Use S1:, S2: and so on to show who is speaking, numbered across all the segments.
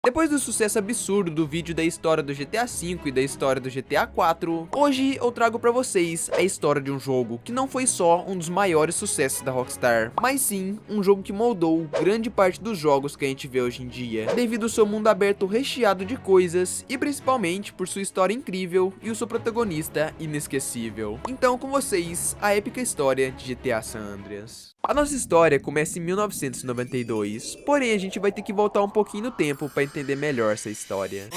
S1: Depois do sucesso absurdo do vídeo da história do GTA V e da história do GTA IV, hoje eu trago pra vocês a história de um jogo que não foi só um dos maiores sucessos da Rockstar, mas sim um jogo que moldou grande parte dos jogos que a gente vê hoje em dia, devido ao seu mundo aberto recheado de coisas e principalmente por sua história incrível e o seu protagonista inesquecível. Então com vocês, a épica história de GTA San Andreas. A nossa história começa em 1992, porém a gente vai ter que voltar um pouquinho no tempo para entender melhor essa história.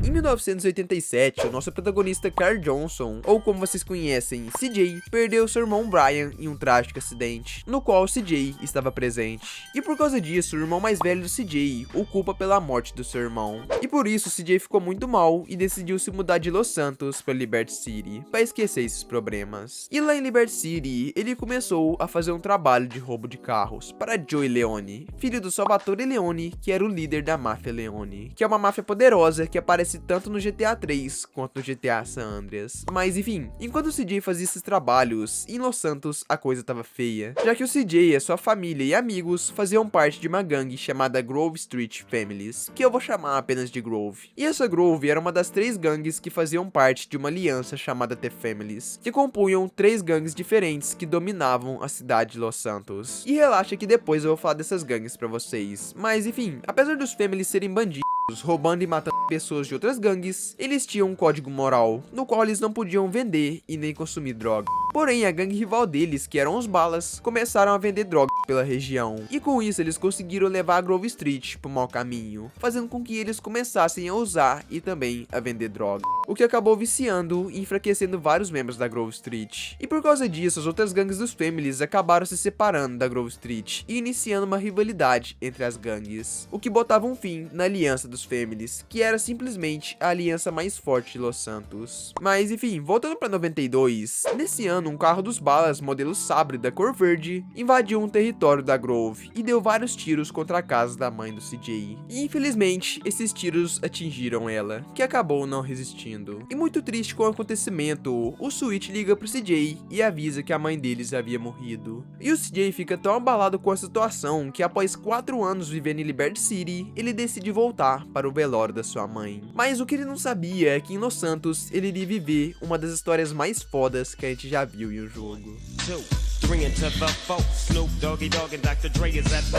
S1: Em 1987, o nosso protagonista Carl Johnson, ou como vocês conhecem, CJ, perdeu seu irmão Brian em um trágico acidente, no qual CJ estava presente. E por causa disso, o irmão mais velho do CJ o culpa pela morte do seu irmão. E por isso, CJ ficou muito mal e decidiu se mudar de Los Santos para Liberty City, para esquecer esses problemas. E lá em Liberty City, ele começou a fazer um trabalho de roubo de carros para Joey Leone, filho do Salvatore Leone, que era o líder da máfia Leone, que é uma máfia poderosa que aparece tanto no GTA 3 quanto no GTA San Andreas. Mas enfim, enquanto o CJ fazia esses trabalhos, em Los Santos a coisa tava feia, já que o CJ e sua família e amigos faziam parte de uma gangue chamada Grove Street Families, que eu vou chamar apenas de Grove. E essa Grove era uma das 3 gangues que faziam parte de uma aliança chamada The Families, que compunham 3 gangues diferentes que dominavam a cidade de Los Santos. E relaxa que depois eu vou falar dessas gangues pra vocês. Mas enfim, apesar dos Families serem bandidos, roubando e matando pessoas de outras gangues, eles tinham um código moral, no qual eles não podiam vender e nem consumir droga. Porém, a gangue rival deles, que eram os Balas, começaram a vender droga pela região, e com isso eles conseguiram levar a Grove Street pro mau caminho, fazendo com que eles começassem a usar e também a vender droga, o que acabou viciando e enfraquecendo vários membros da Grove Street. E por causa disso, as outras gangues dos Families acabaram se separando da Grove Street e iniciando uma rivalidade entre as gangues, o que botava um fim na aliança dos Families, que era simplesmente a aliança mais forte de Los Santos. Mas enfim, voltando para 92, nesse ano um carro dos Balas modelo Sabre da cor verde invadiu um território da Grove e deu vários tiros contra a casa da mãe do CJ. E infelizmente, esses tiros atingiram ela, que acabou não resistindo. E muito triste com o acontecimento, o Sweet liga pro CJ e avisa que a mãe deles havia morrido. E o CJ fica tão abalado com a situação que após 4 anos vivendo em Liberty City, ele decide voltar para o velório da sua mãe. Mas o que ele não sabia é que em Los Santos ele iria viver uma das histórias mais fodas que a gente já viu em um jogo.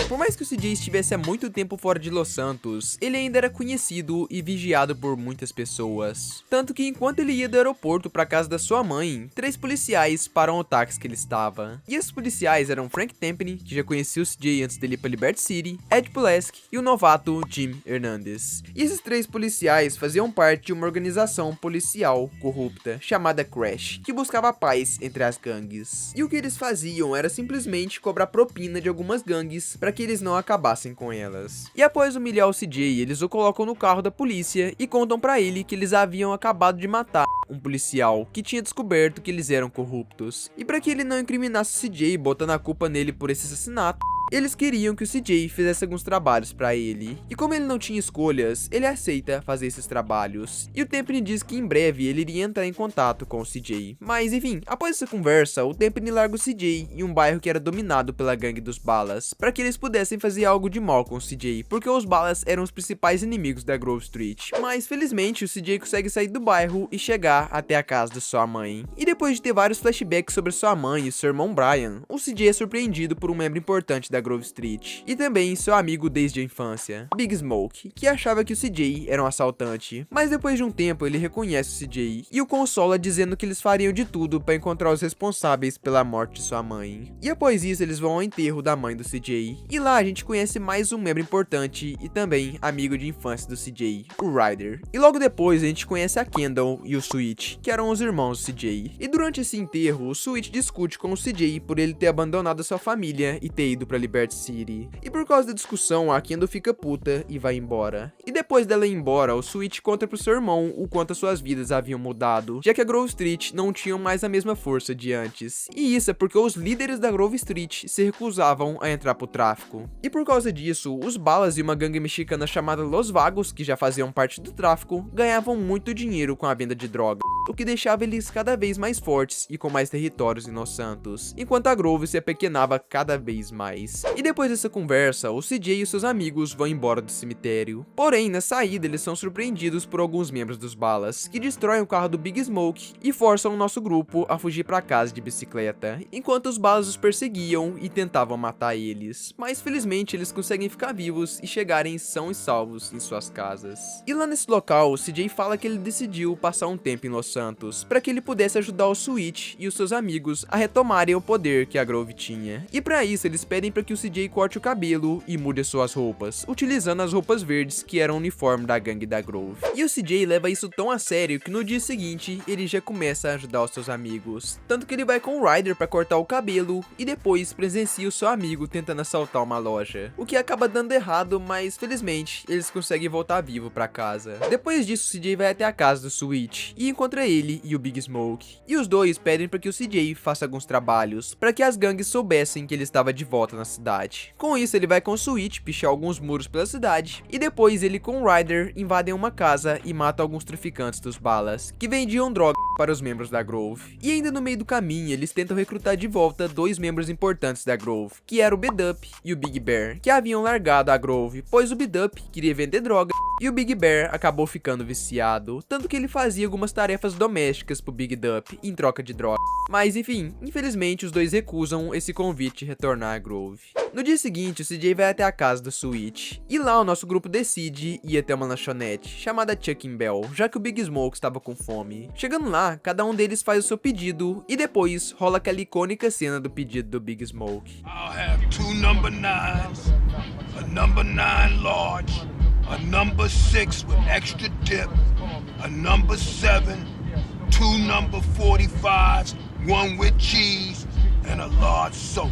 S1: Por mais que o CJ estivesse há muito tempo fora de Los Santos, ele ainda era conhecido e vigiado por muitas pessoas. Tanto que enquanto ele ia do aeroporto para casa da sua mãe, 3 policiais param o táxi que ele estava. E esses policiais eram Frank Tempany, que já conhecia o CJ antes dele ir para Liberty City, Ed Pulaski e o novato Jim Hernandez. E esses 3 policiais faziam parte de uma organização policial corrupta chamada Crash, que buscava paz entre as gangues. E o que eles faziam era simplesmente cobrar propina de algumas gangues para que eles não acabassem com elas. E após humilhar o CJ, eles o colocam no carro da polícia e contam para ele que eles haviam acabado de matar um policial que tinha descoberto que eles eram corruptos. E para que ele não incriminasse o CJ botando a culpa nele por esse assassinato, eles queriam que o CJ fizesse alguns trabalhos pra ele, e como ele não tinha escolhas, ele aceita fazer esses trabalhos. E o Tempany diz que em breve ele iria entrar em contato com o CJ. Mas enfim, após essa conversa, o Tempany larga o CJ em um bairro que era dominado pela gangue dos Balas, para que eles pudessem fazer algo de mal com o CJ, porque os Balas eram os principais inimigos da Grove Street. Mas felizmente o CJ consegue sair do bairro e chegar até a casa de sua mãe. E depois de ter vários flashbacks sobre sua mãe e seu irmão Brian, o CJ é surpreendido por um membro importante da Grove Street, e também seu amigo desde a infância, Big Smoke, que achava que o CJ era um assaltante, mas depois de um tempo ele reconhece o CJ e o consola dizendo que eles fariam de tudo para encontrar os responsáveis pela morte de sua mãe. E após isso eles vão ao enterro da mãe do CJ, e lá a gente conhece mais um membro importante e também amigo de infância do CJ, o Ryder. E logo depois a gente conhece a Kendall e o Sweet, que eram os irmãos do CJ. E durante esse enterro, o Sweet discute com o CJ por ele ter abandonado a sua família e ter ido para Liberty City. E por causa da discussão, a Kendall fica puta e vai embora. E depois dela ir embora, o Sweet conta pro seu irmão o quanto as suas vidas haviam mudado, já que a Grove Street não tinham mais a mesma força de antes. E isso é porque os líderes da Grove Street se recusavam a entrar pro tráfico. E por causa disso, os Balas e uma gangue mexicana chamada Los Vagos, que já faziam parte do tráfico, ganhavam muito dinheiro com a venda de droga, o que deixava eles cada vez mais fortes e com mais territórios em Los Santos, enquanto a Grove se apequenava cada vez mais. deles. E depois dessa conversa, o CJ e seus amigos vão embora do cemitério. Porém, na saída eles são surpreendidos por alguns membros dos balas, que destroem o carro do Big Smoke e forçam o nosso grupo a fugir para casa de bicicleta, enquanto os balas os perseguiam e tentavam matar eles. Mas felizmente eles conseguem ficar vivos e chegarem são e salvos em suas casas. E lá nesse local, o CJ fala que ele decidiu passar um tempo em Los Santos, para que ele pudesse ajudar o Switch e os seus amigos a retomarem o poder que a Grove tinha. E para isso eles pedem para que o CJ corte o cabelo e mude suas roupas, utilizando as roupas verdes que eram o uniforme da gangue da Grove. E o CJ leva isso tão a sério que no dia seguinte ele já começa a ajudar os seus amigos, tanto que ele vai com o Ryder para cortar o cabelo e depois presencia o seu amigo tentando assaltar uma loja, o que acaba dando errado, mas felizmente eles conseguem voltar vivo para casa. Depois disso, o CJ vai até a casa do Switch e encontra ele e o Big Smoke, e os dois pedem para que o CJ faça alguns trabalhos para que as gangues soubessem que ele estava de volta na cidade. Com isso, ele vai com o Switch pichar alguns muros pela cidade e depois ele com o Ryder invadem uma casa e matam alguns traficantes dos balas que vendiam droga para os membros da Grove. E ainda no meio do caminho, eles tentam recrutar de volta dois membros importantes da Grove, que eram o B-Dup e o Big Bear, que haviam largado a Grove, pois o B-Dup queria vender droga e o Big Bear acabou ficando viciado, tanto que ele fazia algumas tarefas domésticas pro Big Dup em troca de droga. Mas enfim, infelizmente os dois recusam esse convite de retornar a Grove. No dia seguinte, o CJ vai até a casa do Switch, e lá o nosso grupo decide ir até uma lanchonete chamada Chuck and Bell, já que o Big Smoke estava com fome. Chegando lá, cada um deles faz o seu pedido, e depois rola aquela icônica cena do pedido do Big Smoke.
S2: I'll have 2 number 9s, a number 9 large, a number 6 with extra dip, a number 7, 2 number 45s, 1 with cheese, and a large soda.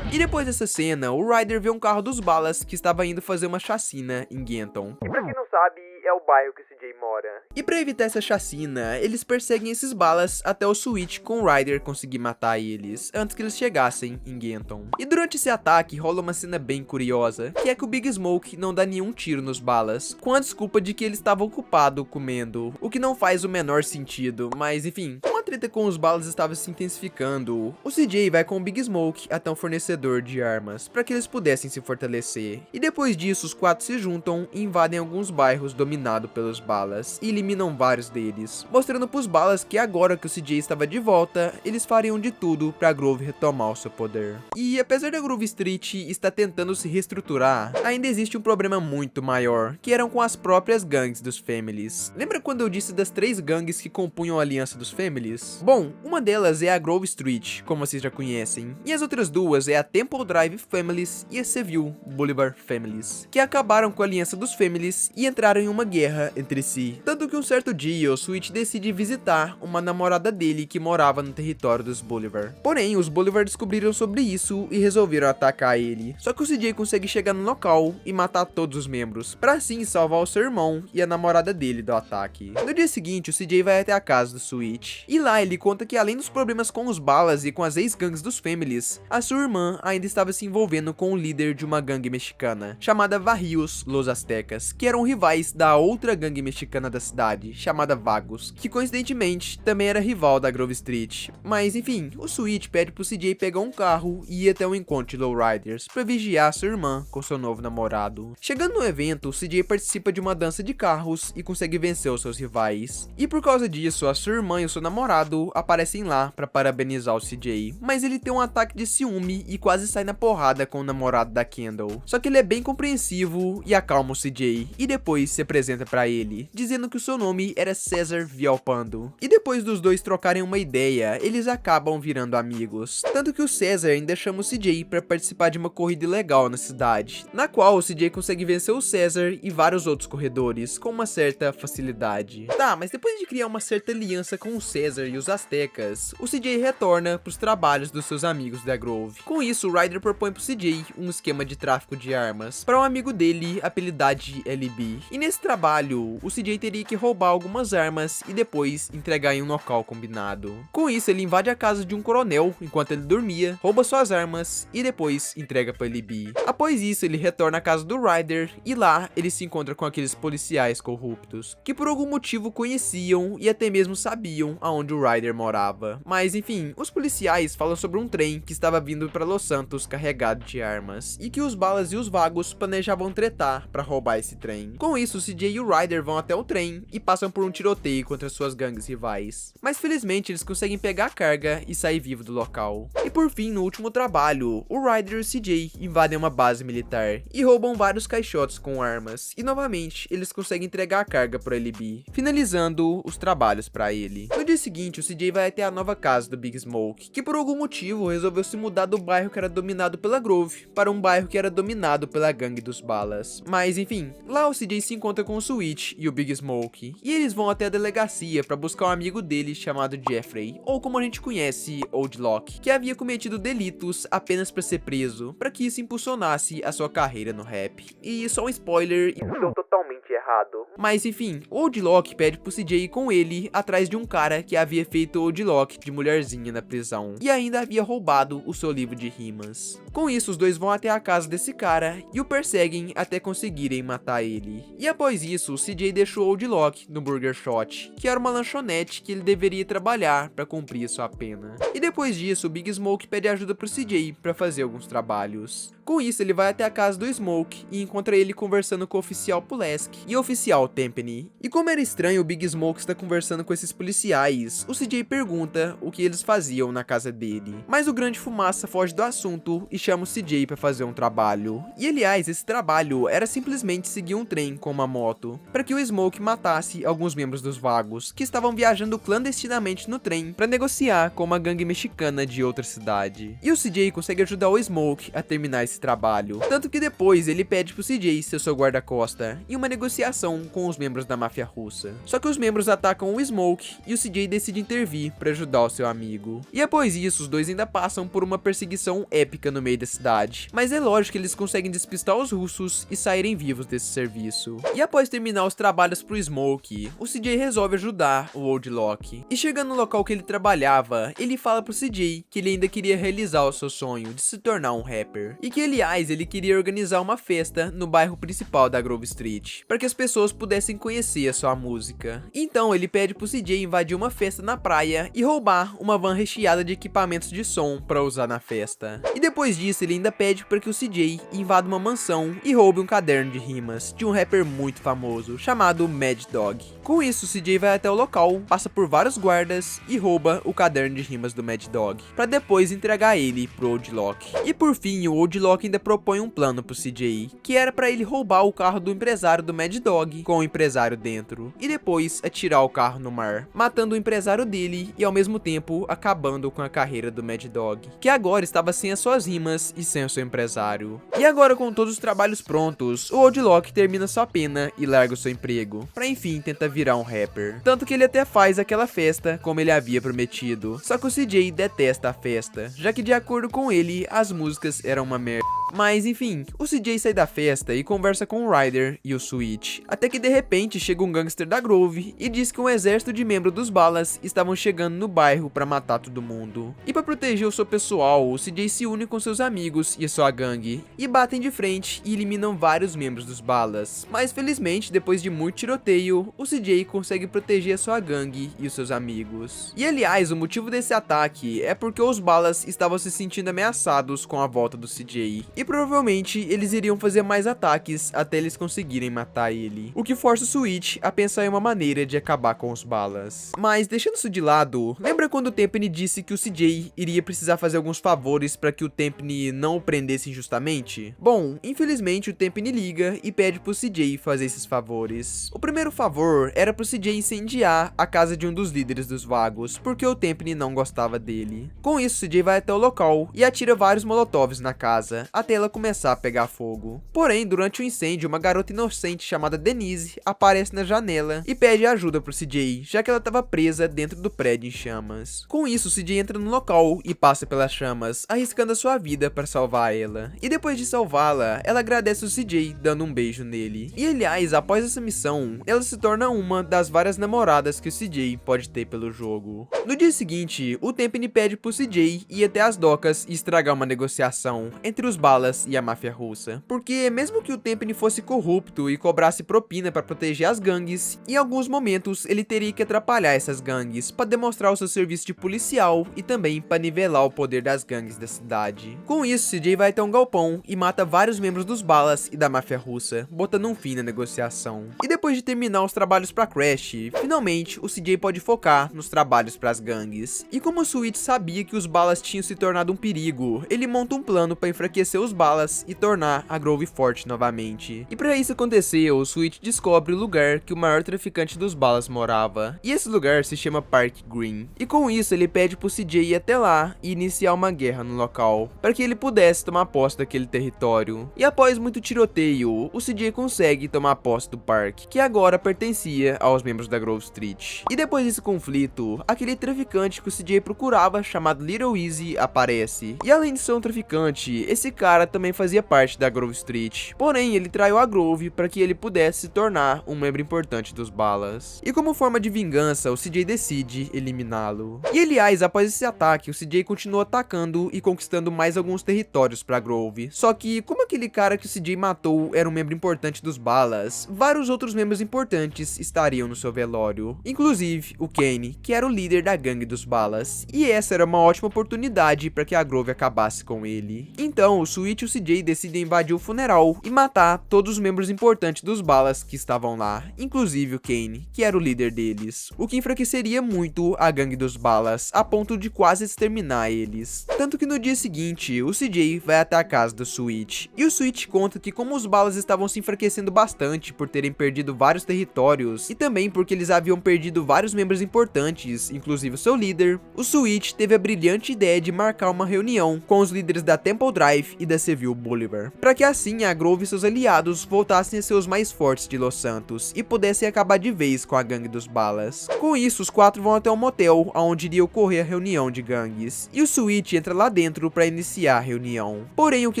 S1: E depois dessa cena, o Ryder vê um carro dos balas que estava indo fazer uma chacina em Ganton. E pra quem não sabe, é o bairro que o CJ mora. E pra evitar essa chacina, eles perseguem esses balas até o Switch com o Ryder conseguir matar eles, antes que eles chegassem em Ganton. E durante esse ataque, rola uma cena bem curiosa, que é que o Big Smoke não dá nenhum tiro nos balas, com a desculpa de que ele estava ocupado comendo, o que não faz o menor sentido, mas enfim. A treta com os balas estava se intensificando. O CJ vai com o Big Smoke até um fornecedor de armas, para que eles pudessem se fortalecer. E depois disso, os quatro se juntam e invadem alguns bairros dominados pelos balas, e eliminam vários deles, mostrando pros balas que agora que o CJ estava de volta, eles fariam de tudo para a Grove retomar o seu poder. E apesar da Grove Street estar tentando se reestruturar, ainda existe um problema muito maior, que eram com as próprias gangues dos Families. Lembra quando eu disse das 3 gangues que compunham a aliança dos Families? Bom, uma delas é a Grove Street, como vocês já conhecem, e as outras duas é a Temple Drive Families e a Seville Boulevard Families, que acabaram com a aliança dos Families e entraram em uma guerra entre si. Tanto que um certo dia, o Switch decide visitar uma namorada dele que morava no território dos Boulevard. Porém, os Boulevard descobriram sobre isso e resolveram atacar ele. Só que o CJ consegue chegar no local e matar todos os membros, para assim salvar o seu irmão e a namorada dele do ataque. No dia seguinte, o CJ vai até a casa do Switch, e lá ele conta que além dos problemas com os balas e com as ex-gangues dos Families, a sua irmã ainda estava se envolvendo com o líder de uma gangue mexicana, chamada Barrios Los Aztecas, que eram rivais da outra gangue mexicana da cidade, chamada Vagos, que coincidentemente também era rival da Grove Street. Mas enfim, o Switch pede pro CJ pegar um carro e ir até o encontro de Lowriders para vigiar sua irmã com seu novo namorado. Chegando no evento, o CJ participa de uma dança de carros e consegue vencer os seus rivais. E por causa disso, a sua irmã e o seu namorado aparecem lá para parabenizar o CJ, mas ele tem um ataque de ciúme e quase sai na porrada com o namorado da Kendall. Só que ele é bem compreensivo e acalma o CJ, e depois se apresenta para ele, dizendo que o seu nome era César Villalpando. E depois dos dois trocarem uma ideia, eles acabam virando amigos. Tanto que o César ainda chama o CJ para participar de uma corrida ilegal na cidade, na qual o CJ consegue vencer o César e vários outros corredores com uma certa facilidade. Tá, mas depois de criar uma certa aliança com o César e os Aztecas, o CJ retorna para os trabalhos dos seus amigos da Grove. Com isso, o Ryder propõe pro CJ um esquema de tráfico de armas para um amigo dele, apelidado de LB. E nesse trabalho, o CJ teria que roubar algumas armas e depois entregar em um local combinado. Com isso, ele invade a casa de um coronel enquanto ele dormia, rouba suas armas e depois entrega para LB. Após isso, ele retorna à casa do Ryder e lá ele se encontra com aqueles policiais corruptos, que por algum motivo conheciam e até mesmo sabiam aonde o o Ryder morava. Mas enfim, os policiais falam sobre um trem que estava vindo para Los Santos carregado de armas, e que os balas e os vagos planejavam tretar para roubar esse trem. Com isso, o CJ e o Ryder vão até o trem e passam por um tiroteio contra suas gangues rivais. Mas felizmente eles conseguem pegar a carga e sair vivo do local. E por fim, no último trabalho, o Ryder e o CJ invadem uma base militar e roubam vários caixotes com armas, e novamente eles conseguem entregar a carga pro LB, finalizando os trabalhos para ele. No dia seguinte, o CJ vai até a nova casa do Big Smoke, que por algum motivo resolveu se mudar do bairro que era dominado pela Grove para um bairro que era dominado pela gangue dos balas. Mas enfim, lá o CJ se encontra com o Switch e o Big Smoke, e eles vão até a delegacia para buscar um amigo dele chamado Jeffrey, ou como a gente conhece, Old Lock, que havia cometido delitos apenas para ser preso, para que isso impulsionasse a sua carreira no rap. E só um spoiler, isso deu totalmente errado. Mas enfim, o Old Lock pede pro CJ ir com ele atrás de um cara que havia feito o Old Lock de mulherzinha na prisão, e ainda havia roubado o seu livro de rimas. Com isso, os dois vão até a casa desse cara e o perseguem até conseguirem matar ele. E após isso, o CJ deixou o Old Lock no Burger Shot, que era uma lanchonete que ele deveria trabalhar para cumprir sua pena. E depois disso, o Big Smoke pede ajuda pro CJ para fazer alguns trabalhos. Com isso, ele vai até a casa do Smoke e encontra ele conversando com o oficial Pulaski e o oficial Tempany. E como era estranho o Big Smoke estar conversando com esses policiais, o CJ pergunta o que eles faziam na casa dele. Mas o Grande Fumaça foge do assunto e chama o CJ para fazer um trabalho. E aliás, esse trabalho era simplesmente seguir um trem com uma moto, para que o Smoke matasse alguns membros dos vagos, que estavam viajando clandestinamente no trem para negociar com uma gangue mexicana de outra cidade. E o CJ consegue ajudar o Smoke a terminar esse trabalho, tanto que depois ele pede pro CJ ser seu guarda-costa em uma negociação com os membros da máfia russa. Só que os membros atacam o Smoke e o CJ decide intervir para ajudar o seu amigo. E após isso, os dois ainda passam por uma perseguição épica no meio da cidade, mas é lógico que eles conseguem despistar os russos e saírem vivos desse serviço. E após terminar os trabalhos pro Smoke, o CJ resolve ajudar o Old Lock. E chegando no local que ele trabalhava, ele fala pro CJ que ele ainda queria realizar o seu sonho de se tornar um rapper, e que aliás ele queria organizar uma festa no bairro principal da Grove Street, para que as pessoas pudessem conhecer a sua música. Então ele pede pro CJ invadir uma festa na praia e roubar uma van recheada de equipamentos de som para usar na festa. E depois disso ele ainda pede para que o CJ invada uma mansão e roube um caderno de rimas de um rapper muito famoso chamado Mad Dog. Com isso, o CJ vai até o local, passa por vários guardas e rouba o caderno de rimas do Mad Dog, para depois entregar ele pro Old Lock. E por fim, o Old Lock ainda propõe um plano pro CJ, que era para ele roubar o carro do empresário do Mad Dog com o empresário dentro, e depois atirar o carro no mar, matando o empresário dele e ao mesmo tempo acabando com a carreira do Mad Dog, que agora estava sem as suas rimas e sem o seu empresário. E agora, com todos os trabalhos prontos, o Old Lock termina sua pena e larga o seu emprego, para enfim tentar virar um rapper. Tanto que ele até faz aquela festa como ele havia prometido, só que o CJ detesta a festa, já que de acordo com ele, as músicas eram uma merda. Mas enfim, o CJ sai da festa e conversa com o Ryder e o Switch, até que de repente chega um gangster da Grove e diz que um exército de membros dos balas estavam chegando no bairro para matar todo mundo. E para proteger o seu pessoal, o CJ se une com seus amigos e a sua gangue, e batem de frente e eliminam vários membros dos balas. Mas felizmente, depois de muito tiroteio, o CJ consegue proteger a sua gangue e os seus amigos. E aliás, o motivo desse ataque é porque os balas estavam se sentindo ameaçados com a volta do CJ, e provavelmente eles iriam fazer mais ataques até eles conseguirem matar ele, o que força o Switch a pensar em uma maneira de acabar com os balas. Mas deixando isso de lado, lembra quando o Tempany disse que o CJ iria precisar fazer alguns favores para que o Tempany não o prendesse injustamente? Bom, infelizmente o Tempany liga e pede pro CJ fazer esses favores. O primeiro favor era pro CJ incendiar a casa de um dos líderes dos vagos, porque o Tempany não gostava dele. Com isso, o CJ vai até o local e atira vários molotovs na casa, até ela começar a pegar fogo. Porém, durante o incêndio, uma garota inocente chamada Denise aparece na janela e pede ajuda pro CJ, já que ela estava presa dentro do prédio em chamas. Com isso, o CJ entra no local e passa pelas chamas, arriscando a sua vida para salvar ela. E depois de salvá-la, ela agradece o CJ, dando um beijo nele. E aliás, após essa missão, ela se torna uma das várias namoradas que o CJ pode ter pelo jogo. No dia seguinte, o Tempany pede pro CJ ir até as docas e estragar uma negociação entre os balas balas e a máfia russa. Porque mesmo que o Tempany fosse corrupto e cobrasse propina para proteger as gangues, em alguns momentos ele teria que atrapalhar essas gangues para demonstrar o seu serviço de policial e também para nivelar o poder das gangues da cidade. Com isso, CJ vai até um galpão e mata vários membros dos balas e da máfia russa, botando um fim na negociação. E depois de terminar os trabalhos para Crash, finalmente o CJ pode focar nos trabalhos para as gangues. E como o Switch sabia que os balas tinham se tornado um perigo, ele monta um plano para enfraquecer os balas e tornar a Grove forte novamente. E para isso acontecer, o Switch descobre o lugar que o maior traficante dos balas morava. E esse lugar se chama Park Green. E com isso ele pede pro CJ ir até lá e iniciar uma guerra no local, para que ele pudesse tomar posse daquele território. E após muito tiroteio, o CJ consegue tomar posse do parque, que agora pertencia aos membros da Grove Street. E depois desse conflito, aquele traficante que o CJ procurava, chamado Little Easy, aparece. E além de ser um traficante, esse cara também fazia parte da Grove Street. Porém, ele traiu a Grove para que ele pudesse se tornar um membro importante dos balas. E como forma de vingança, o CJ decide eliminá-lo. E aliás, após esse ataque, o CJ continua atacando e conquistando mais alguns territórios para Grove. Só que, como aquele cara que o CJ matou era um membro importante dos balas, vários outros membros importantes estariam no seu velório. Inclusive, o Kane, que era o líder da gangue dos balas. E essa era uma ótima oportunidade para que a Grove acabasse com ele. Então, o Switch e o CJ decidem invadir o funeral e matar todos os membros importantes dos balas que estavam lá, inclusive o Kane, que era o líder deles. O que enfraqueceria muito a gangue dos balas, a ponto de quase exterminar eles. Tanto que no dia seguinte, o CJ vai até a casa do Switch. E o Switch conta que como os balas estavam se enfraquecendo bastante por terem perdido vários territórios, e também porque eles haviam perdido vários membros importantes, inclusive o seu líder, o Switch teve a brilhante ideia de marcar uma reunião com os líderes da Temple Drive e da Seville Boulevard, para que assim a Grove e seus aliados voltassem a ser os mais fortes de Los Santos e pudessem acabar de vez com a gangue dos balas. Com isso, os quatro vão até um motel onde iria ocorrer a reunião de gangues, e o Switch entra lá dentro para iniciar a reunião. Porém, o que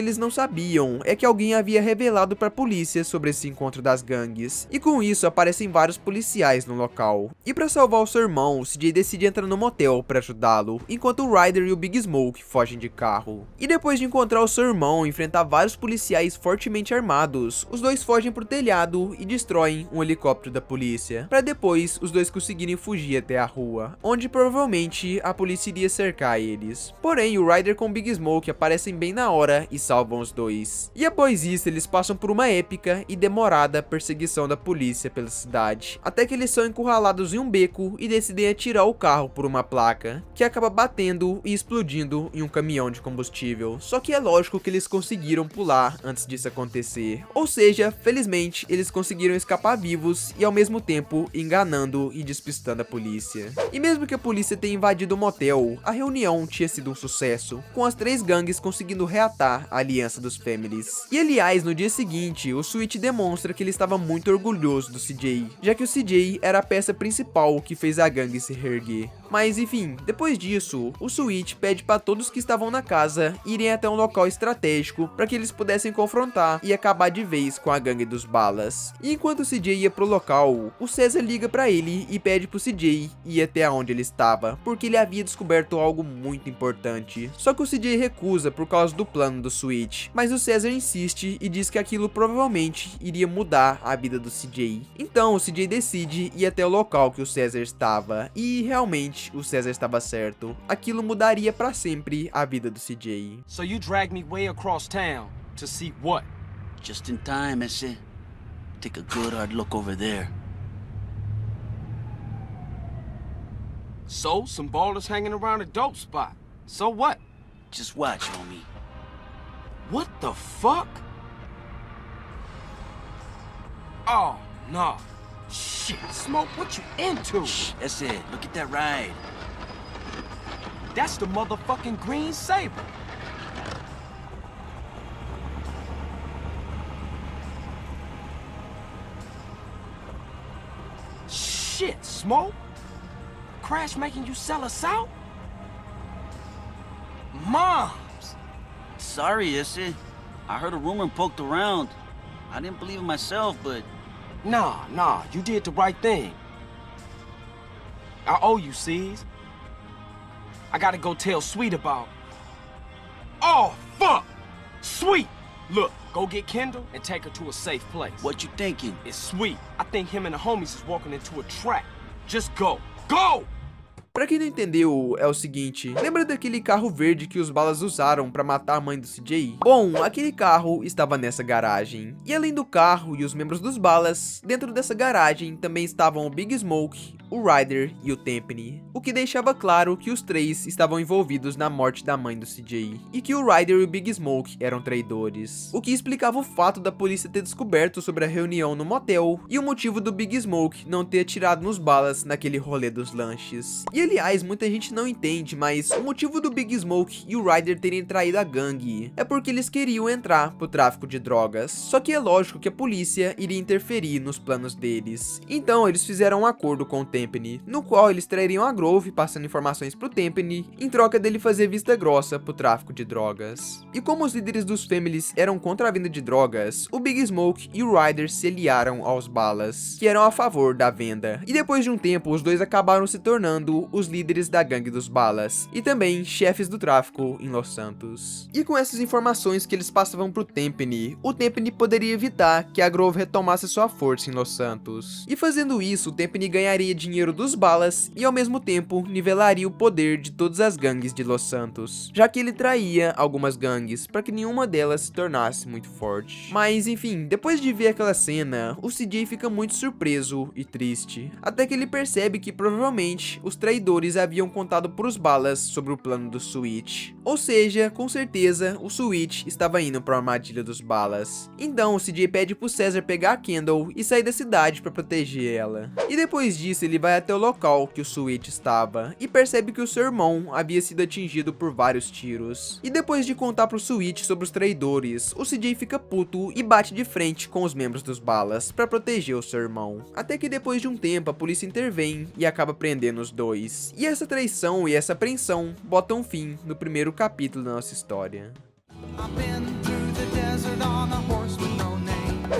S1: eles não sabiam é que alguém havia revelado para a polícia sobre esse encontro das gangues, e com isso aparecem vários policiais no local. E para salvar o seu irmão, o CJ decide entrar no motel para ajudá-lo, enquanto o Ryder e o Big Smoke fogem de carro. E depois de encontrar o seu irmão e enfrentar vários policiais fortemente armados, os dois fogem pro telhado e destroem um helicóptero da polícia, para depois os dois conseguirem fugir até a rua, onde provavelmente a polícia iria cercar eles. Porém, o Ryder com o Big Smoke aparecem bem na hora e salvam os dois. E após isso, eles passam por uma épica e demorada perseguição da polícia pela cidade, até que eles são encurralados em um beco e decidem atirar o carro por uma placa, que acaba batendo e explodindo em um caminhão de combustível. Só que é lógico que eles conseguiram pular antes disso acontecer. Ou seja, felizmente, eles conseguiram escapar vivos e ao mesmo tempo enganando e despistando a polícia. E mesmo que a polícia tenha invadido o motel, a reunião tinha sido um sucesso, com as três gangues conseguindo reatar a aliança dos Families. E aliás, no dia seguinte, o Switch demonstra que ele estava muito orgulhoso do CJ, já que o CJ era a peça principal que fez a gangue se reerguer. Mas enfim, depois disso, o Switch pede para todos que estavam na casa irem até um local estratégico para que eles pudessem confrontar e acabar de vez com a gangue dos balas. E enquanto o CJ ia pro local, o Cesar liga para ele e pede pro CJ ir até onde ele estava, porque ele havia descoberto algo muito importante. Só que o CJ recusa por causa do plano do Switch, mas o Cesar insiste e diz que aquilo provavelmente iria mudar a vida do CJ. Então o CJ decide ir até o local que o Cesar estava, e realmente o Cesar estava certo. Aquilo mudaria para sempre a vida do CJ.
S3: So you dragged me way across town to see what?
S4: Just in time, esse. Take a good hard look over there.
S3: So, some ballers hanging around a dope spot. So what?
S4: Just watch, homie.
S3: What the fuck? Oh, no. Shit, Smoke, what you into?
S4: Shh, that's it. Look at that ride.
S3: That's the motherfucking Green Saber. Shit, Smoke. Crash making you sell us out? Moms!
S4: Sorry, esse. I heard a rumor and poked around. I didn't believe it myself, but...
S3: Nah, you did the right thing. I owe you, C's. I gotta go tell Sweet about... Oh, fuck! Sweet! Look, go get Kendall and take her to a safe place.
S4: What you thinking?
S3: It's sweet. I think him and the homies is walking into a trap. Just go. Go!
S1: Pra quem não entendeu, é o seguinte, lembra daquele carro verde que os balas usaram pra matar a mãe do CJ? Bom, aquele carro estava nessa garagem, e além do carro e os membros dos balas, dentro dessa garagem também estavam o Big Smoke, o Ryder e o Tempany, o que deixava claro que os três estavam envolvidos na morte da mãe do CJ, e que o Ryder e o Big Smoke eram traidores, o que explicava o fato da polícia ter descoberto sobre a reunião no motel, e o motivo do Big Smoke não ter atirado nos balas naquele rolê dos lanches. E aliás, muita gente não entende, mas o motivo do Big Smoke e o Ryder terem traído a gangue é porque eles queriam entrar pro tráfico de drogas, só que é lógico que a polícia iria interferir nos planos deles. Então eles fizeram um acordo com o Tempany, no qual eles trairiam a Grove passando informações pro Tempany, em troca dele fazer vista grossa pro tráfico de drogas. E como os líderes dos Families eram contra a venda de drogas, o Big Smoke e o Ryder se aliaram aos balas, que eram a favor da venda. E depois de um tempo, os dois acabaram se tornando os líderes da gangue dos balas, e também chefes do tráfico em Los Santos. E com essas informações que eles passavam pro Tempany, o Tempany poderia evitar que a Grove retomasse sua força em Los Santos. E fazendo isso, o Tempany ganharia dinheiro dos balas e ao mesmo tempo nivelaria o poder de todas as gangues de Los Santos, já que ele traía algumas gangues para que nenhuma delas se tornasse muito forte. Mas enfim, depois de ver aquela cena, o CJ fica muito surpreso e triste, até que ele percebe que provavelmente os traidores haviam contado pros balas sobre o plano do Switch. Ou seja, com certeza, o Switch estava indo para a armadilha dos balas. Então o CJ pede pro Cesar pegar a Kendall e sair da cidade para proteger ela. E depois disso ele vai até o local que o Switch estava e percebe que o seu irmão havia sido atingido por vários tiros. E depois de contar pro Switch sobre os traidores, o CJ fica puto e bate de frente com os membros dos balas para proteger o seu irmão. Até que depois de um tempo a polícia intervém e acaba prendendo os dois. E essa traição e essa apreensão botam fim no primeiro capítulo da nossa história.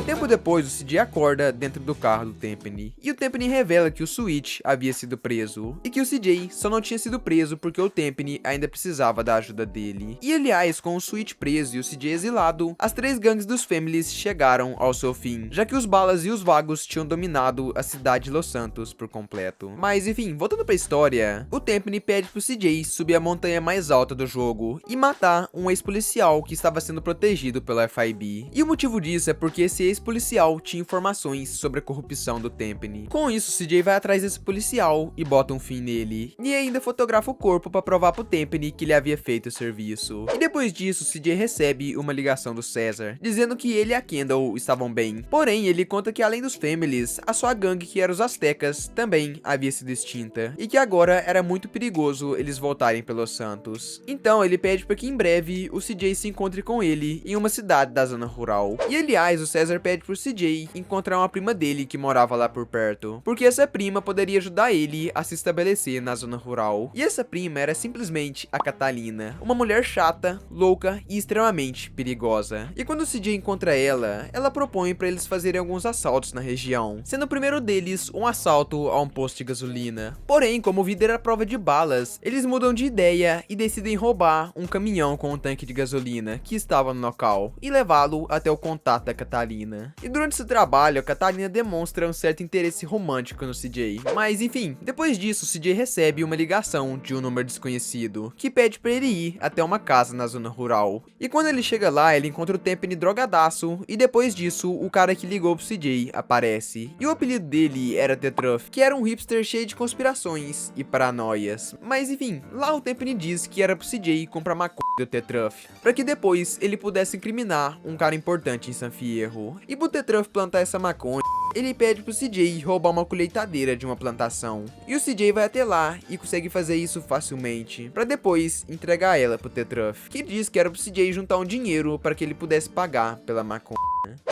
S1: Tempo depois, o CJ acorda dentro do carro do Tempany, e o Tempany revela que o Switch havia sido preso, e que o CJ só não tinha sido preso porque o Tempany ainda precisava da ajuda dele. E aliás, com o Switch preso e o CJ exilado, as três gangues dos Families chegaram ao seu fim, já que os balas e os vagos tinham dominado a cidade de Los Santos por completo. Mas enfim, voltando pra história, o Tempany pede pro CJ subir a montanha mais alta do jogo e matar um ex-policial que estava sendo protegido pelo FIB. E o motivo disso é porque esse ex-policial tinha informações sobre a corrupção do Tempany. Com isso, CJ vai atrás desse policial e bota um fim nele, e ainda fotografa o corpo para provar pro Tempany que ele havia feito o serviço. E depois disso, CJ recebe uma ligação do Cesar, dizendo que ele e a Kendall estavam bem. Porém, ele conta que além dos Families, a sua gangue, que era os Aztecas, também havia sido extinta, e que agora era muito perigoso eles voltarem pelos Santos. Então, ele pede para que em breve o CJ se encontre com ele em uma cidade da zona rural. E aliás, o Cesar pede pro CJ encontrar uma prima dele que morava lá por perto, porque essa prima poderia ajudar ele a se estabelecer na zona rural. E essa prima era simplesmente a Catalina, uma mulher chata, louca e extremamente perigosa. E quando o CJ encontra ela, ela propõe para eles fazerem alguns assaltos na região, sendo o primeiro deles um assalto a um posto de gasolina. Porém, como o vídeo era prova de balas, eles mudam de ideia e decidem roubar um caminhão com um tanque de gasolina que estava no local e levá-lo até o contato da Catalina. E durante esse trabalho, a Catalina demonstra um certo interesse romântico no CJ. Mas enfim, depois disso, o CJ recebe uma ligação de um número desconhecido, que pede pra ele ir até uma casa na zona rural. E quando ele chega lá, ele encontra o Tempany drogadaço, e depois disso, o cara que ligou pro CJ aparece. E o apelido dele era The Truth, que era um hipster cheio de conspirações e paranoias. Mas enfim, lá o Tempany diz que era pro CJ comprar maconha do The Truth, pra que depois ele pudesse incriminar um cara importante em San Fierro. E pro The Truth plantar essa maconha, ele pede pro CJ roubar uma colheitadeira de uma plantação. E o CJ vai até lá e consegue fazer isso facilmente, pra depois entregar ela pro The Truth, que diz que era pro CJ juntar um dinheiro para que ele pudesse pagar pela maconha.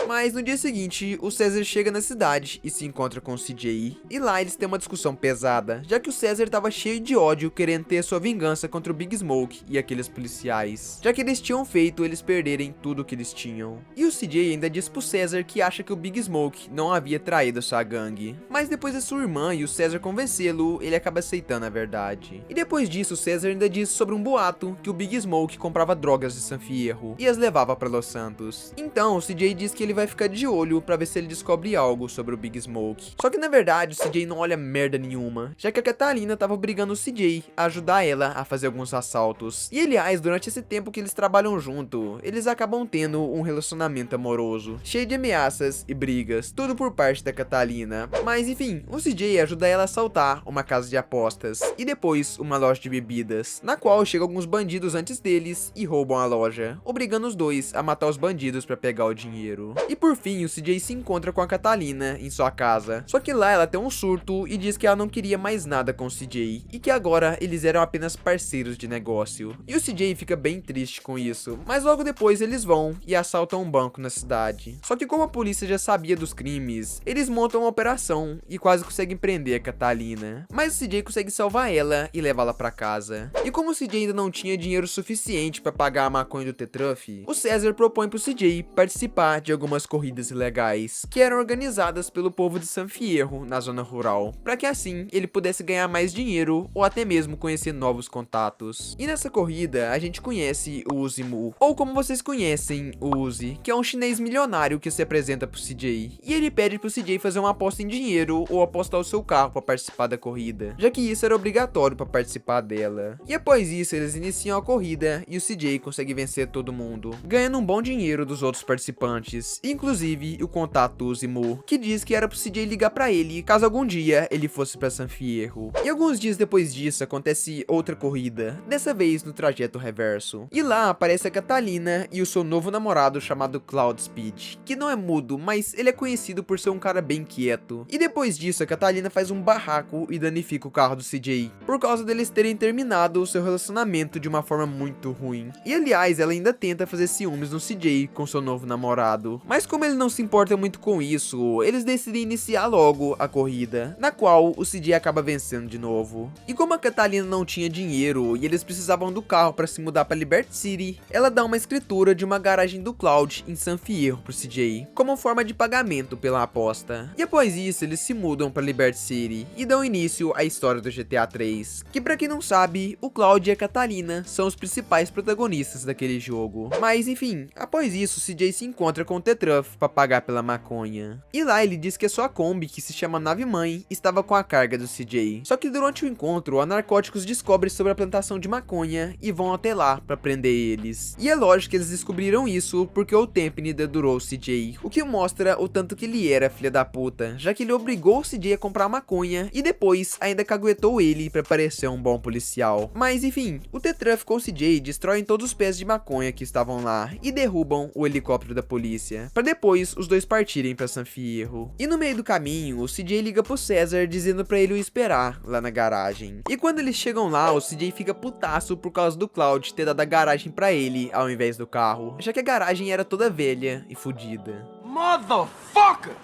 S1: Mas no dia seguinte, o César chega na cidade e se encontra com o CJ. E lá eles têm uma discussão pesada, já que o César tava cheio de ódio, querendo ter sua vingança contra o Big Smoke e aqueles policiais, já que eles tinham feito eles perderem tudo que eles tinham. E o CJ ainda diz pro César que acha que o Big Smoke não havia traído sua gangue, mas depois da sua irmã e o César convencê-lo, ele acaba aceitando a verdade. E depois disso, o César ainda diz sobre um boato que o Big Smoke comprava drogas de San Fierro e as levava para Los Santos. Então o CJ diz que ele vai ficar de olho para ver se ele descobre algo sobre o Big Smoke. Só que na verdade o CJ não olha merda nenhuma, já que a Catalina tava obrigando o CJ a ajudar ela a fazer alguns assaltos. E aliás, durante esse tempo que eles trabalham junto, eles acabam tendo um relacionamento amoroso, cheio de ameaças e brigas, tudo por parte da Catalina. Mas enfim, o CJ ajuda ela a assaltar uma casa de apostas e depois uma loja de bebidas, na qual chegam alguns bandidos antes deles e roubam a loja, obrigando os dois a matar os bandidos para pegar o dinheiro. E por fim, o CJ se encontra com a Catalina em sua casa, só que lá ela tem um surto e diz que ela não queria mais nada com o CJ e que agora eles eram apenas parceiros de negócio. E o CJ fica bem triste com isso, mas logo depois eles vão e assaltam um banco na cidade. Só que como a polícia já sabia dos crimes, eles montam uma operação e quase conseguem prender a Catalina, mas o CJ consegue salvar ela e levá-la para casa. E como o CJ ainda não tinha dinheiro suficiente para pagar a maconha do T-Truff, o César propõe pro CJ participar de algumas corridas ilegais que eram organizadas pelo povo de San Fierro na zona rural, para que assim ele pudesse ganhar mais dinheiro ou até mesmo conhecer novos contatos. E nessa corrida a gente conhece o Uzi Mu, ou como vocês conhecem, o Uzi, que é um chinês milionário que se apresenta pro CJ, e ele pede pro CJ fazer uma aposta em dinheiro ou apostar o seu carro para participar da corrida, já que isso era obrigatório para participar dela. E após isso eles iniciam a corrida e o CJ consegue vencer todo mundo, ganhando um bom dinheiro dos outros participantes, inclusive o contato do Uzi Mu, que diz que era pro CJ ligar para ele caso algum dia ele fosse para San Fierro. E alguns dias depois disso acontece outra corrida, dessa vez no trajeto reverso. E lá aparece a Catalina e o seu novo namorado chamado Cloud Speed, que não é mudo, mas ele é conhecido por ser um cara bem quieto. E depois disso a Catalina faz um barraco e danifica o carro do CJ, por causa deles terem terminado o seu relacionamento de uma forma muito ruim. E aliás, ela ainda tenta fazer ciúmes no CJ com seu novo namorado, mas como ele não se importa muito com isso, eles decidem iniciar logo a corrida, na qual o CJ acaba vencendo de novo. E como a Catalina não tinha dinheiro e eles precisavam do carro para se mudar para Liberty City, ela dá uma escritura de uma garagem do Cloud em San Fierro pro CJ, como forma de pagamento pela aposta. E após isso, eles se mudam para Liberty City e dão início à história do GTA 3, que pra quem não sabe, o Cloud e a Catalina são os principais protagonistas daquele jogo. Mas enfim, após isso, o CJ se encontra com o T-Truff para pagar pela maconha. E lá ele diz que a sua Kombi, que se chama Nave Mãe, estava com a carga do CJ. Só que durante o encontro, a Narcóticos descobre sobre a plantação de maconha e vão até lá para prender eles. E é lógico que eles descobriram isso porque o Tempany dedurou o CJ, o que mostra o tanto que ele era filha da puta, já que ele obrigou o CJ a comprar maconha e depois ainda caguetou ele para parecer um bom policial. Mas enfim, o T-Truff com o CJ destroem todos os pés de maconha que estavam lá e derrubam o helicóptero da polícia, para depois os dois partirem para San Fierro. E no meio do caminho, o CJ liga pro César dizendo para ele o esperar lá na garagem. E quando eles chegam lá, o CJ fica putaço por causa do Cloud ter dado a garagem para ele ao invés do carro, já que a garagem era toda velha e fodida.
S3: Motherfucker!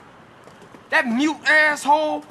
S3: That mute asshole,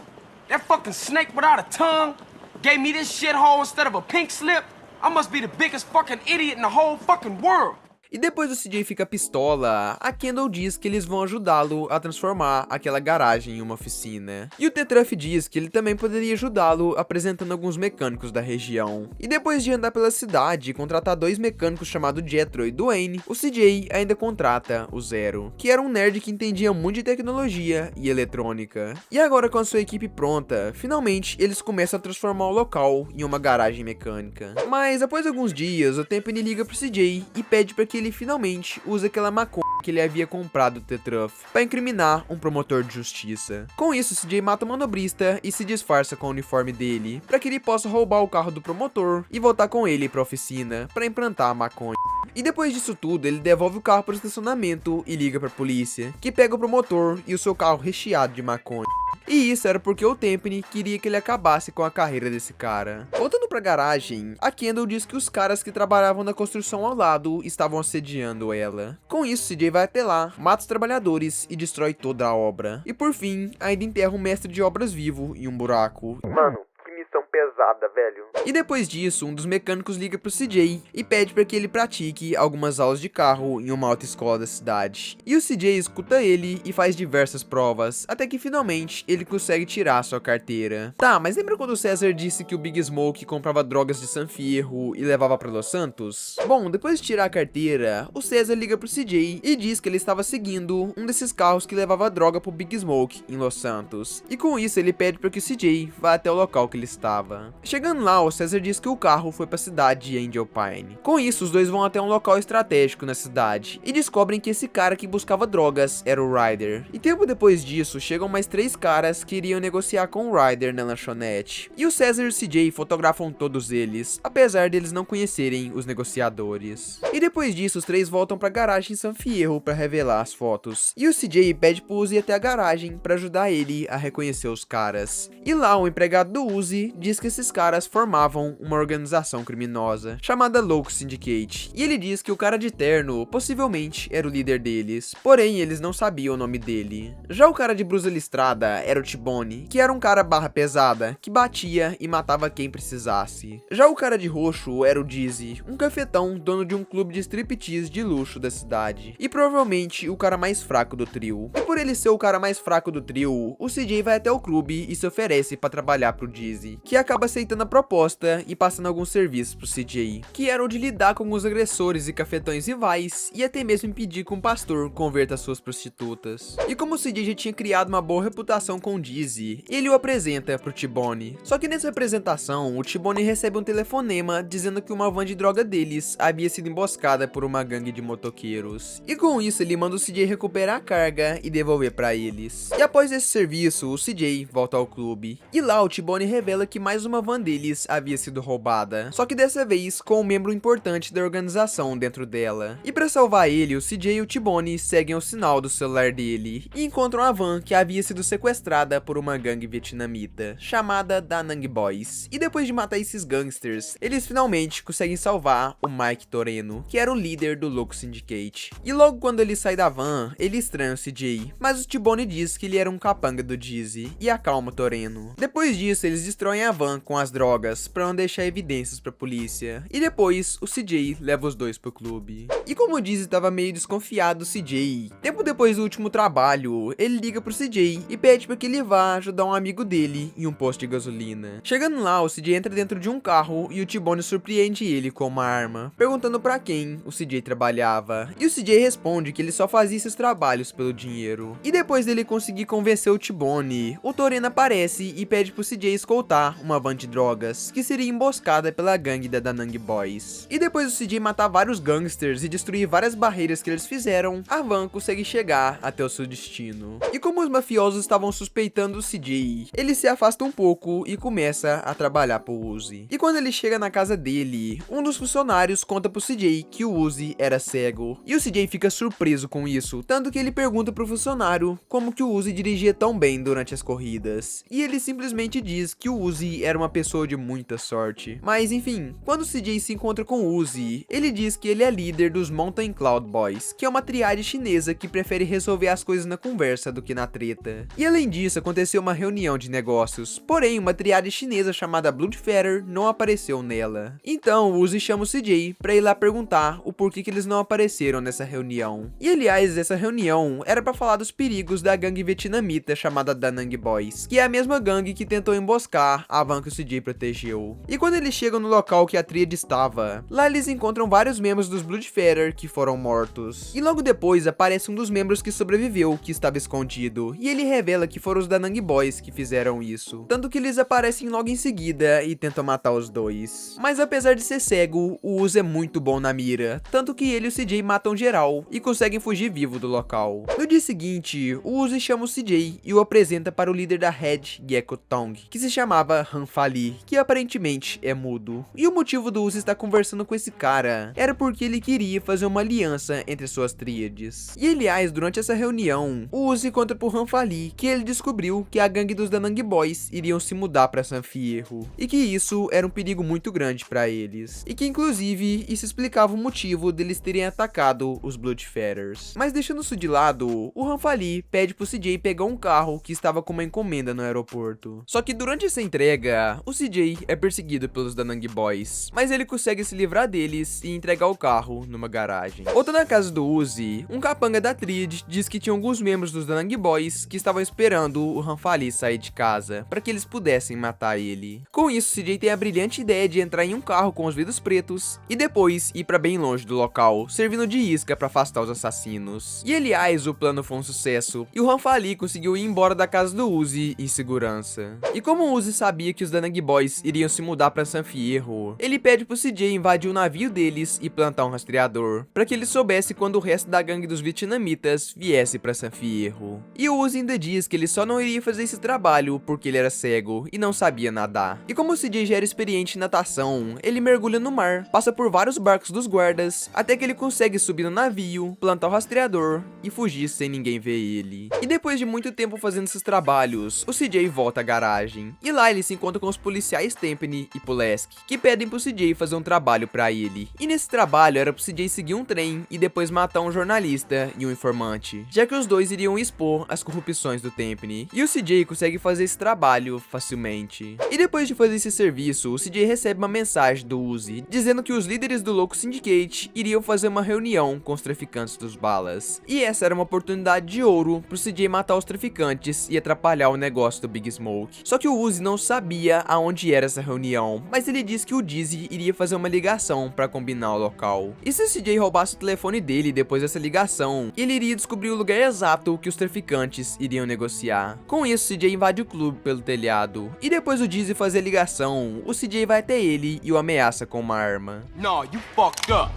S3: that fucking snake without a tongue, gave me this shithole instead of a pink slip. I must be the biggest fucking idiot in the whole fucking world.
S1: E depois o CJ fica pistola, a Kendall diz que eles vão ajudá-lo a transformar aquela garagem em uma oficina. E o T-Truff diz que ele também poderia ajudá-lo apresentando alguns mecânicos da região. E depois de andar pela cidade e contratar dois mecânicos chamados Jethro e Dwayne, o CJ ainda contrata o Zero, que era um nerd que entendia muito de tecnologia e eletrônica. E agora com a sua equipe pronta, finalmente eles começam a transformar o local em uma garagem mecânica. Mas após alguns dias, o Tempany liga pro CJ e pede para que ele finalmente usa aquela maconha que ele havia comprado do T-Truff para incriminar um promotor de justiça. Com isso, CJ mata o manobrista e se disfarça com o uniforme dele, para que ele possa roubar o carro do promotor e voltar com ele para a oficina para implantar a maconha. E depois disso tudo, ele devolve o carro para o estacionamento e liga para a polícia, que pega o promotor e o seu carro recheado de maconha. E isso era porque o Tempany queria que ele acabasse com a carreira desse cara. Voltando pra garagem, a Kendall diz que os caras que trabalhavam na construção ao lado estavam assediando ela. Com isso, CJ vai até lá, mata os trabalhadores e destrói toda a obra. E por fim, ainda enterra um mestre de obras vivo em um buraco.
S5: Mano, que missão pesada, velho.
S1: E depois disso, um dos mecânicos liga pro CJ e pede para que ele pratique algumas aulas de carro em uma autoescola da cidade. E o CJ escuta ele e faz diversas provas, até que finalmente ele consegue tirar sua carteira. Tá, mas lembra quando o César disse que o Big Smoke comprava drogas de San Fierro e levava para Los Santos? Bom, depois de tirar a carteira, o César liga pro CJ e diz que ele estava seguindo um desses carros que levava droga pro Big Smoke em Los Santos. E com isso ele pede para que o CJ vá até o local que ele estava. Chegando lá, o César diz que o carro foi para a cidade de Angel Pine. Com isso, os dois vão até um local estratégico na cidade e descobrem que esse cara que buscava drogas era o Ryder. E tempo depois disso, chegam mais 3 caras que iriam negociar com o Ryder na lanchonete. E o César e o CJ fotografam todos eles, apesar deles não conhecerem os negociadores. E depois disso, os 3 voltam para a garagem em San Fierro para revelar as fotos. E o CJ pede pro Uzi ir até a garagem para ajudar ele a reconhecer os caras. E lá, o empregado do Uzi diz que esses caras formavam uma organização criminosa chamada Loco Syndicate, e ele diz que o cara de terno possivelmente era o líder deles, porém eles não sabiam o nome dele. Já o cara de blusa listrada era o T-Bone, que era um cara barra pesada, que batia e matava quem precisasse. Já o cara de roxo era o Dizzy, um cafetão dono de um clube de striptease de luxo da cidade, e provavelmente o cara mais fraco do trio. E por ele ser o cara mais fraco do trio, o CJ vai até o clube e se oferece para trabalhar pro Dizzy, que acaba aceitando a proposta e passando alguns serviços pro CJ, que eram de lidar com os agressores e cafetões rivais e até mesmo impedir que um pastor converta suas prostitutas. E como o CJ já tinha criado uma boa reputação com o Dizzy, ele o apresenta pro T-Bone. Só que nessa apresentação, o T-Bone recebe um telefonema dizendo que uma van de droga deles havia sido emboscada por uma gangue de motoqueiros. E com isso ele manda o CJ recuperar a carga e devolver pra eles. E após esse serviço, o CJ volta ao clube. E lá o T-Bone revela que mais uma van deles havia sido roubada, só que dessa vez com um membro importante da organização dentro dela. E para salvar ele, o CJ e o T-Bone seguem o sinal do celular dele e encontram a van que havia sido sequestrada por uma gangue vietnamita chamada Da Nang Boys. E depois de matar esses gangsters, eles finalmente conseguem salvar o Mike Toreno, que era o líder do Loco Syndicate. E logo quando ele sai da van, ele estranha o CJ, mas o T-Bone diz que ele era um capanga do Dizzy e acalma o Toreno. Depois disso, eles destroem a van com as drogas para não deixar evidências pra polícia. E depois, o CJ leva os dois pro clube. E como o Dizzy tava meio desconfiado do CJ, tempo depois do último trabalho, ele liga pro CJ e pede para que ele vá ajudar um amigo dele em um posto de gasolina. Chegando lá, o CJ entra dentro de um carro e o T-Bone surpreende ele com uma arma, perguntando pra quem o CJ trabalhava. E o CJ responde que ele só fazia esses trabalhos pelo dinheiro. E depois dele conseguir convencer o T-Bone, o Toreno aparece e pede pro CJ escoltar uma van de drogas, que seria emboscada pela gangue da Da Nang Boys. E depois do CJ matar vários gangsters e destruir várias barreiras que eles fizeram, a van consegue chegar até o seu destino. E como os mafiosos estavam suspeitando o CJ, ele se afasta um pouco e começa a trabalhar pro Uzi. E quando ele chega na casa dele, um dos funcionários conta pro CJ que o Uzi era cego. E o CJ fica surpreso com isso, tanto que ele pergunta pro funcionário como que o Uzi dirigia tão bem durante as corridas. E ele simplesmente diz que o Uzi era uma pessoa de muita sorte. Mas enfim, quando o CJ se encontra com o Uzi, ele diz que ele é líder dos Mountain Cloud Boys, que é uma triade chinesa que prefere resolver as coisas na conversa do que na treta. E além disso, aconteceu uma reunião de negócios, porém uma triade chinesa chamada Bloodfeather não apareceu nela. Então o Uzi chama o CJ pra ir lá perguntar o porquê que eles não apareceram nessa reunião. E aliás, essa reunião era pra falar dos perigos da gangue vietnamita chamada Da Nang Boys, que é a mesma gangue que tentou emboscar a van que o CJ protegeu. E quando eles chegam no local que a tríade estava, lá eles encontram vários membros dos Bloodfeather que foram mortos. E logo depois aparece um dos membros que sobreviveu, que estava escondido, e ele revela que foram os Da Nang Boys que fizeram isso. Tanto que eles aparecem logo em seguida e tentam matar os dois. Mas apesar de ser cego, o Uzi é muito bom na mira, tanto que ele e o CJ matam geral e conseguem fugir vivo do local. No dia seguinte, o Uzi chama o CJ e o apresenta para o líder da Red Gecko Tong, que se chamava Han Ranfali, que aparentemente é mudo. E o motivo do Uzi estar conversando com esse cara era porque ele queria fazer uma aliança entre suas tríades. E aliás, durante essa reunião, o Uzi conta pro Ranfali que ele descobriu que a gangue dos Da Nang Boys iriam se mudar pra San Fierro, e que isso era um perigo muito grande pra eles, e que inclusive isso explicava o motivo deles terem atacado os Bloodfeathers. Mas deixando isso de lado, o Ranfali pede pro CJ pegar um carro que estava com uma encomenda no aeroporto. Só que durante essa entrega, o CJ é perseguido pelos Da Nang Boys, mas ele consegue se livrar deles e entregar o carro numa garagem. Voltando na casa do Uzi, um capanga da tríade diz que tinha alguns membros dos Da Nang Boys que estavam esperando o Ranfali sair de casa, para que eles pudessem matar ele. Com isso, CJ tem a brilhante ideia de entrar em um carro com os vidros pretos e depois ir para bem longe do local, servindo de isca para afastar os assassinos. E aliás, o plano foi um sucesso, e o Ranfali conseguiu ir embora da casa do Uzi em segurança. E como o Uzi sabia que os Da Nang Boys iriam se mudar para San Fierro, ele pede pro CJ invadir o navio deles e plantar um rastreador, para que ele soubesse quando o resto da gangue dos vietnamitas viesse para San Fierro. E o Uzi ainda diz que ele só não iria fazer esse trabalho porque ele era cego e não sabia nadar. E como o CJ já era experiente em natação, ele mergulha no mar, passa por vários barcos dos guardas, até que ele consegue subir no navio, plantar o rastreador e fugir sem ninguém ver ele. E depois de muito tempo fazendo esses trabalhos, o CJ volta à garagem, e lá ele se encontra com os policiais Tempany e Pulaski, que pedem pro CJ fazer um trabalho pra ele. E nesse trabalho era pro CJ seguir um trem e depois matar um jornalista e um informante, já que os dois iriam expor as corrupções do Tempany. E o CJ consegue fazer esse trabalho facilmente. E depois de fazer esse serviço, o CJ recebe uma mensagem do Uzi, dizendo que os líderes do Loco Syndicate iriam fazer uma reunião com os traficantes dos balas. E essa era uma oportunidade de ouro pro CJ matar os traficantes e atrapalhar o negócio do Big Smoke. Só que o Uzi não sabia aonde era essa reunião, mas ele disse que o Dizzy iria fazer uma ligação para combinar o local. E se o CJ roubasse o telefone dele depois dessa ligação, ele iria descobrir o lugar exato que os traficantes iriam negociar. Com isso, o CJ invade o clube pelo telhado, e depois do Dizzy fazer a ligação, o CJ vai até ele e o ameaça com uma arma.
S3: No, you fucked up.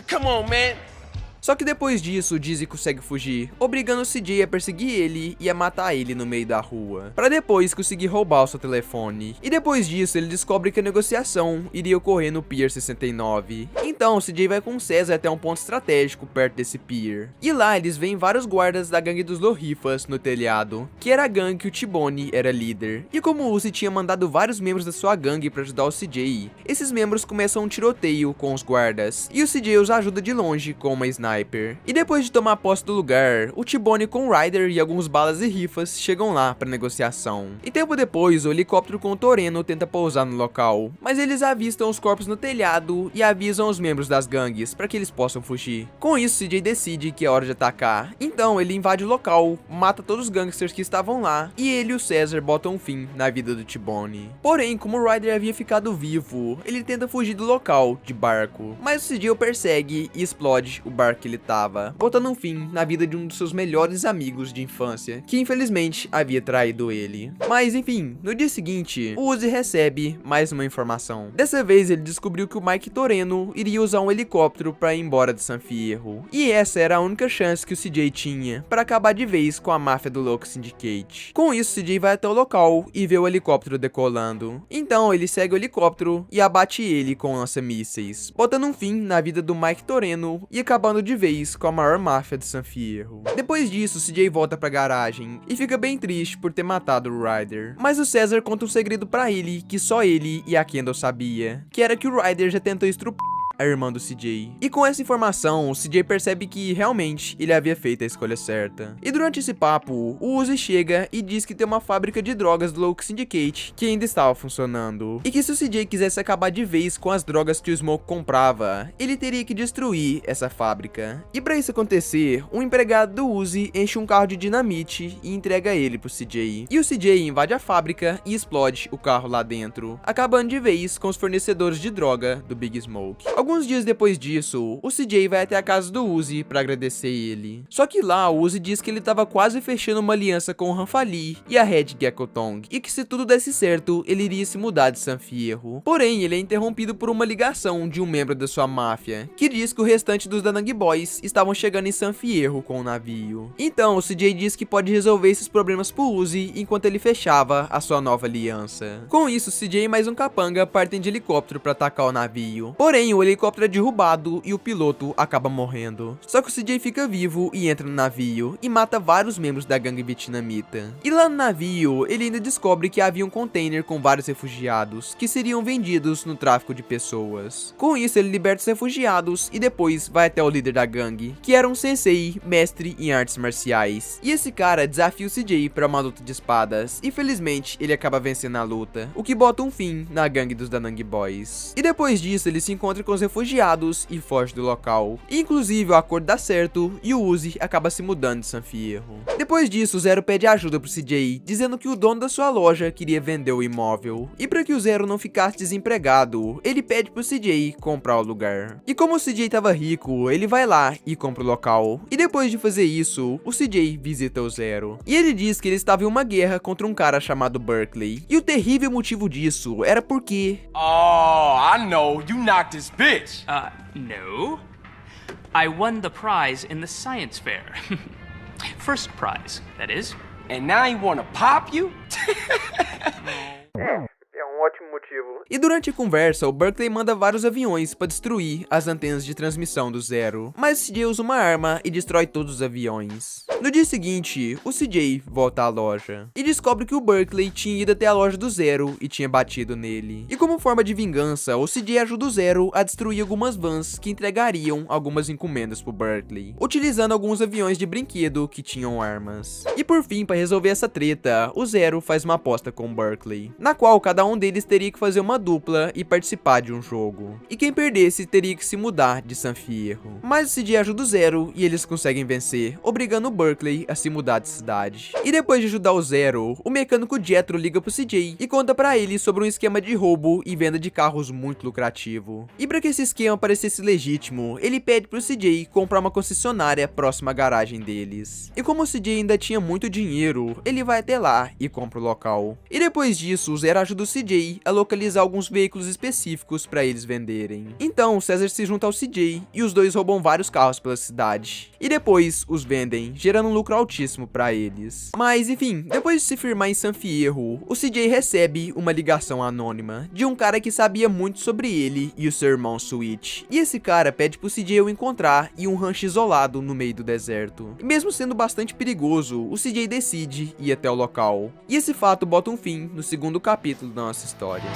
S3: Come on, man.
S1: Só que depois disso, o Dizzy consegue fugir, obrigando o CJ a perseguir ele e a matar ele no meio da rua, para depois conseguir roubar o seu telefone. E depois disso, ele descobre que a negociação iria ocorrer no Pier 69. Então, o CJ vai com o César até um ponto estratégico perto desse pier. E lá, eles veem vários guardas da gangue dos Lorifas no telhado, que era a gangue que o T-Bone era líder. E como o Uzi tinha mandado vários membros da sua gangue para ajudar o CJ, esses membros começam um tiroteio com os guardas, e o CJ os ajuda de longe com uma sniper. E depois de tomar posse do lugar, o T-Bone com o Ryder e alguns balas e rifas chegam lá para negociação. E tempo depois, o helicóptero com o Toreno tenta pousar no local, mas eles avistam os corpos no telhado e avisam os membros das gangues para que eles possam fugir. Com isso, CJ decide que é hora de atacar, então ele invade o local, mata todos os gangsters que estavam lá, e ele e o César botam um fim na vida do T-Bone. Porém, como o Ryder havia ficado vivo, ele tenta fugir do local de barco, mas o CJ o persegue e explode o barco que ele tava, botando um fim na vida de um dos seus melhores amigos de infância, que infelizmente havia traído ele. Mas enfim, no dia seguinte, o Uzi recebe mais uma informação. Dessa vez ele descobriu que o Mike Toreno iria usar um helicóptero para ir embora de San Fierro, e essa era a única chance que o CJ tinha para acabar de vez com a máfia do Loco Syndicate. Com isso, o CJ vai até o local e vê o helicóptero decolando. Então ele segue o helicóptero e abate ele com lança-mísseis, botando um fim na vida do Mike Toreno e acabando de vez com a maior máfia de San Fierro. Depois disso, o CJ volta pra garagem e fica bem triste por ter matado o Ryder. Mas o César conta um segredo pra ele que só ele e a Kendall sabia, que era que o Ryder já tentou estrupar a irmã do CJ. E com essa informação, o CJ percebe que realmente ele havia feito a escolha certa. E durante esse papo, o Uzi chega e diz que tem uma fábrica de drogas do Loco Syndicate que ainda estava funcionando, e que se o CJ quisesse acabar de vez com as drogas que o Smoke comprava, ele teria que destruir essa fábrica. E para isso acontecer, um empregado do Uzi enche um carro de dinamite e entrega ele pro CJ. E o CJ invade a fábrica e explode o carro lá dentro, acabando de vez com os fornecedores de droga do Big Smoke. Alguns dias depois disso, o CJ vai até a casa do Uzi pra agradecer ele. Só que lá, o Uzi diz que ele tava quase fechando uma aliança com o Ranfali e a Red Gekotong, e que se tudo desse certo, ele iria se mudar de San Fierro. Porém, ele é interrompido por uma ligação de um membro da sua máfia, que diz que o restante dos Da Nang Boys estavam chegando em San Fierro com o navio. Então, o CJ diz que pode resolver esses problemas pro Uzi enquanto ele fechava a sua nova aliança. Com isso, CJ e mais um capanga partem de helicóptero para atacar o navio. Porém, o helicóptero é derrubado e o piloto acaba morrendo. Só que o CJ fica vivo e entra no navio e mata vários membros da gangue vietnamita. E lá no navio, ele ainda descobre que havia um container com vários refugiados que seriam vendidos no tráfico de pessoas. Com isso, ele liberta os refugiados e depois vai até o líder da gangue, que era um sensei, mestre em artes marciais. E esse cara desafia o CJ para uma luta de espadas e felizmente ele acaba vencendo a luta, o que bota um fim na gangue dos Da Nang Boys. E depois disso, ele se encontra com os refugiados e foge do local. E, inclusive, o acordo dá certo e o Uzi acaba se mudando de San Fierro. Depois disso, o Zero pede ajuda pro CJ, dizendo que o dono da sua loja queria vender o imóvel. E para que o Zero não ficasse desempregado, ele pede pro CJ comprar o lugar. E como o CJ tava rico, ele vai lá e compra o local. E depois de fazer isso, o CJ visita o Zero. E ele diz que ele estava em uma guerra contra um cara chamado Berkeley. E o terrível motivo disso era porque...
S3: Oh, I know. You knocked this bitch.
S6: No. I won the prize in the science fair. First prize, that is.
S3: And now you wanna pop you?
S5: É um ótimo motivo.
S1: E durante a conversa, o Berkeley manda vários aviões para destruir as antenas de transmissão do Zero, mas o CJ usa uma arma e destrói todos os aviões. No dia seguinte, o CJ volta à loja e descobre que o Berkeley tinha ido até a loja do Zero e tinha batido nele. E como forma de vingança, o CJ ajuda o Zero a destruir algumas vans que entregariam algumas encomendas pro Berkeley, utilizando alguns aviões de brinquedo que tinham armas. E por fim, para resolver essa treta, o Zero faz uma aposta com o Berkeley, na qual cada um deles teria que fazer uma dupla e participar de um jogo. E quem perdesse teria que se mudar de San Fierro. Mas o CJ ajuda o Zero e eles conseguem vencer, obrigando o Berkeley a se mudar de cidade. E depois de ajudar o Zero, o mecânico Jethro liga pro CJ e conta pra ele sobre um esquema de roubo e venda de carros muito lucrativo. E para que esse esquema parecesse legítimo, ele pede pro CJ comprar uma concessionária próxima à garagem deles. E como o CJ ainda tinha muito dinheiro, ele vai até lá e compra o local. E depois disso, o Zero ajuda o CJ a localizar alguns veículos específicos para eles venderem. Então, o César se junta ao CJ e os dois roubam vários carros pela cidade. E depois os vendem, gerando um lucro altíssimo para eles. Mas enfim, depois de se firmar em San Fierro, o CJ recebe uma ligação anônima de um cara que sabia muito sobre ele e o seu irmão Switch. E esse cara pede pro CJ o encontrar em um rancho isolado no meio do deserto. E mesmo sendo bastante perigoso, o CJ decide ir até o local. E esse fato bota um fim no segundo capítulo da nossa história.